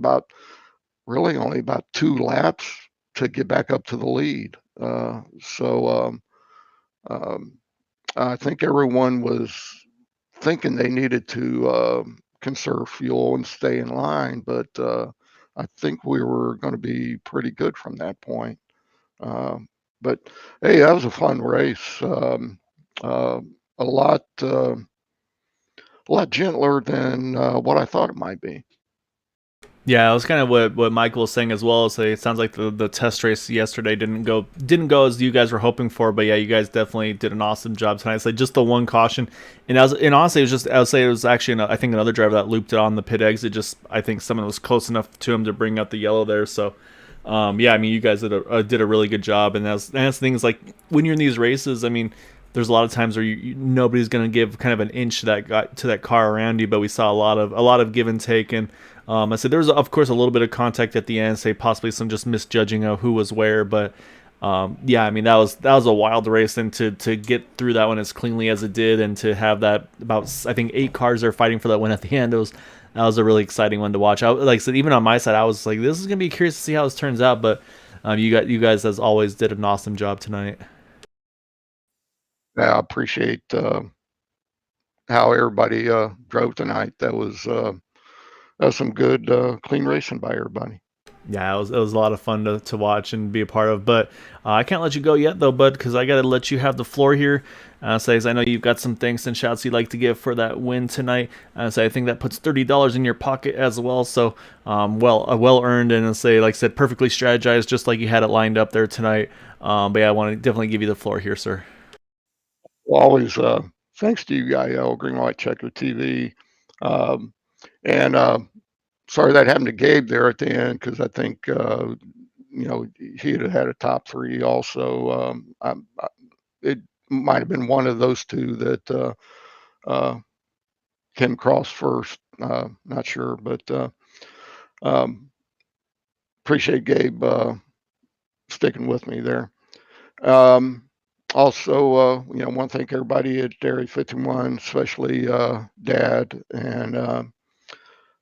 D: really only about 2 laps to get back up to the lead. So I think everyone was thinking they needed to conserve fuel and stay in line, but I think we were going to be pretty good from that point. But hey, that was a fun race. A lot gentler than what I thought it might be.
A: Yeah, it was kind of what Michael was saying as well. So it sounds like the test race yesterday didn't go as you guys were hoping for, but yeah, you guys definitely did an awesome job tonight. So just the one caution, and honestly, I would say it was actually I think another driver that looped it on the pit exit. Just I think someone was close enough to him to bring out the yellow there. So yeah, I mean, you guys did a really good job, and that's the thing is, like, when you're in these races, I mean, there's a lot of times where nobody's going to give kind of an inch to that car around you, but we saw a lot of give and take. And I said there was, of course, a little bit of contact at the end, say possibly some just misjudging of who was where, but yeah, I mean, that was a wild race, and to get through that one as cleanly as it did, and to have that about, I think, 8 cars are fighting for that win at the end. That was a really exciting one to watch. Like I said, even on my side, I was like, this is gonna be curious to see how this turns out. But you guys, as always, did an awesome job tonight.
D: Yeah, I appreciate how everybody drove tonight. That was some good clean racing by everybody.
A: Yeah, it was a lot of fun to watch and be a part of. But I can't let you go yet, though, bud, because I got to let you have the floor here. Says I know you've got some thanks and shouts you'd like to give for that win tonight. So I think that puts $30 in your pocket as well. So well earned, and say, like I said, perfectly strategized, just like you had it lined up there tonight. But yeah, I want to definitely give you the floor here, sir.
D: Well, always thanks to you, Gael, Green White Checker TV. And sorry that happened to Gabe there at the end, because I think he'd have had a top three also. It might have been one of those two that came across first. Not sure, but um, appreciate Gabe sticking with me there. Also, want to thank everybody at Area 51, especially Dad, and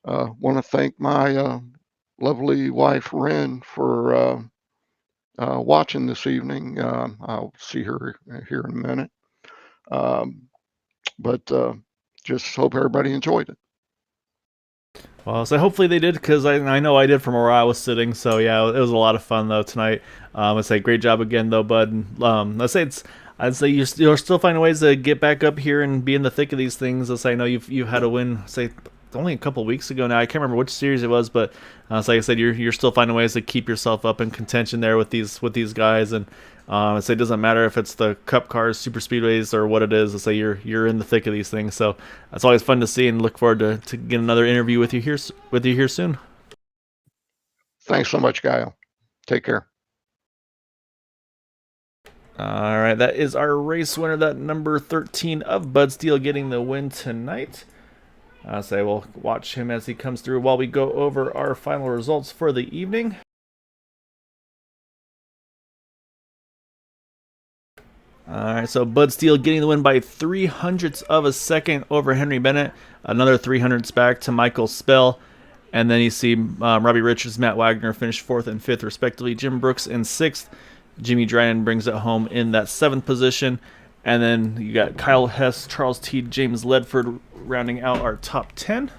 D: want to thank my lovely wife, Ren, for watching this evening. I'll see her here in a minute. But just hope everybody enjoyed it.
A: Well, so hopefully they did, because I know I did from where I was sitting. So yeah, it was a lot of fun though tonight. I'd say great job again though, bud. And, I'd say you're still finding ways to get back up here and be in the thick of these things. Let's say I know you had a win. Say only a couple weeks ago now. I can't remember which series it was, but so like I said, you're still finding ways to keep yourself up in contention there with these guys. And I say it doesn't matter if it's the Cup cars, super speedways, or what it is. I say you're in the thick of these things. So it's always fun to see, and look forward to get another interview with you here soon.
D: Thanks so much, Gael. Take care.
A: All right, that is our race winner, that number 13 of Bud Steele, getting the win tonight. So we'll watch him as he comes through while we go over our final results for the evening. Alright, so Bud Steele getting the win by 0.03 of a second over Henry Bennett. Another 0.03 back to Michael Spell. And then you see Robbie Richards, Matt Wagner finish 4th and 5th respectively. Jim Brooks in 6th. Jimmy Dryden brings it home in that 7th position. And then you got Kyle Hess, Charles Teed, James Ledford rounding out our top 10.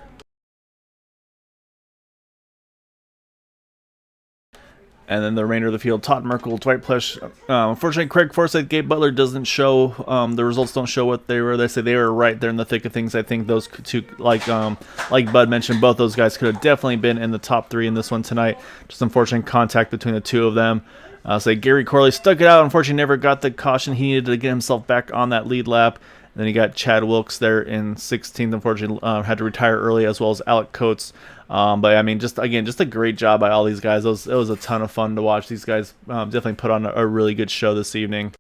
A: And then the remainder of the field, Todd Merkel, Dwight Plesh. Unfortunately, Craig Forsyth, Gabe Butler doesn't show. The results don't show what they were. They say they were right there in the thick of things. I think those two, like Bud mentioned, both those guys could have definitely been in the top 3 in this one tonight. Just unfortunate contact between the two of them. Gary Corley stuck it out. Unfortunately, never got the caution he needed to get himself back on that lead lap. And then you got Chad Wilkes there in 16th. Unfortunately, had to retire early, as well as Alec Coates. But I mean, just a great job by all these guys. It was a ton of fun to watch. These guys definitely put on a really good show this evening.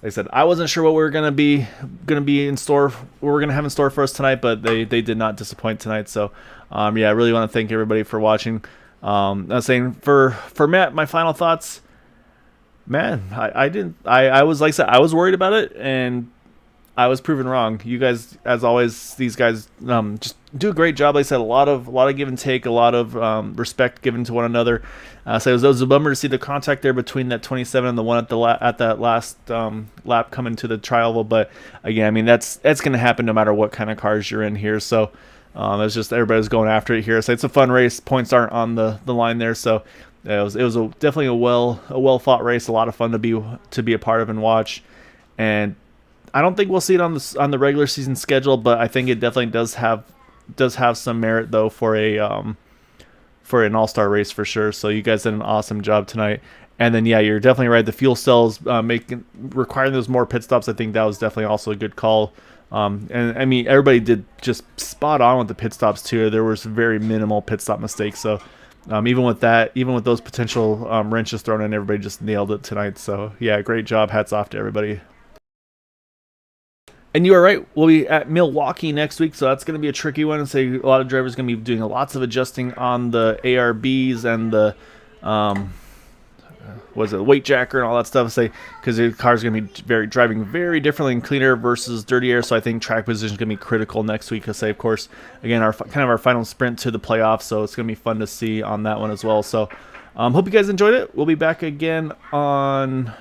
A: Like I said, I wasn't sure what we were gonna be in store. What we're gonna have in store for us tonight, but they did not disappoint tonight. So yeah, I really want to thank everybody for watching. I was saying for Matt, my final thoughts. Man, I was, like I said, I was worried about it, and I was proven wrong. You guys, as always, these guys just do a great job. Like I said, a lot of give and take, a lot of respect given to one another. So it was a bummer to see the contact there between that 27 and the one at that last lap coming to the trial. But again, I mean that's going to happen no matter what kind of cars you're in here. So it's just everybody's going after it here. So it's a fun race. Points aren't on the line there. So it was definitely a well fought race. A lot of fun to be a part of and watch. And I don't think we'll see it on the regular season schedule, but I think it definitely does have some merit though for an all-star race for sure. So you guys did an awesome job tonight. And then yeah, you're definitely right. The fuel cells requiring those more pit stops. I think that was definitely also a good call. And I mean everybody did just spot on with the pit stops too. There was very minimal pit stop mistakes. So even with those potential wrenches thrown in, everybody just nailed it tonight. So yeah, great job. Hats off to everybody. And you are right, we'll be at Milwaukee next week, so that's going to be a tricky one. And say a lot of drivers are going to be doing lots of adjusting on the ARBs and the weight jacker and all that stuff. Say because the car's going to be driving very differently and cleaner versus dirtier. So I think track position is going to be critical next week. Because of course, again, our final sprint to the playoffs, so it's going to be fun to see on that one as well. So hope you guys enjoyed it. We'll be back again on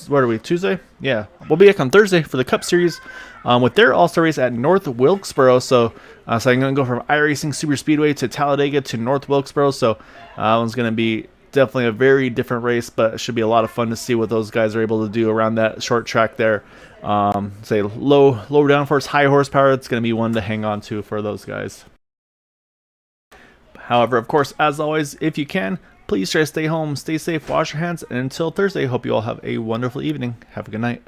A: What are we, Tuesday? Yeah, we'll be back on Thursday for the Cup Series with their All-Star race at North Wilkesboro. So I'm going to go from iRacing Super Speedway to Talladega to North Wilkesboro. So that one's going to be definitely a very different race, but it should be a lot of fun to see what those guys are able to do around that short track there. Say low downforce, high horsepower. It's going to be one to hang on to for those guys. However, of course, as always, if you can, please try to stay home, stay safe, wash your hands, and until Thursday, hope you all have a wonderful evening. Have a good night.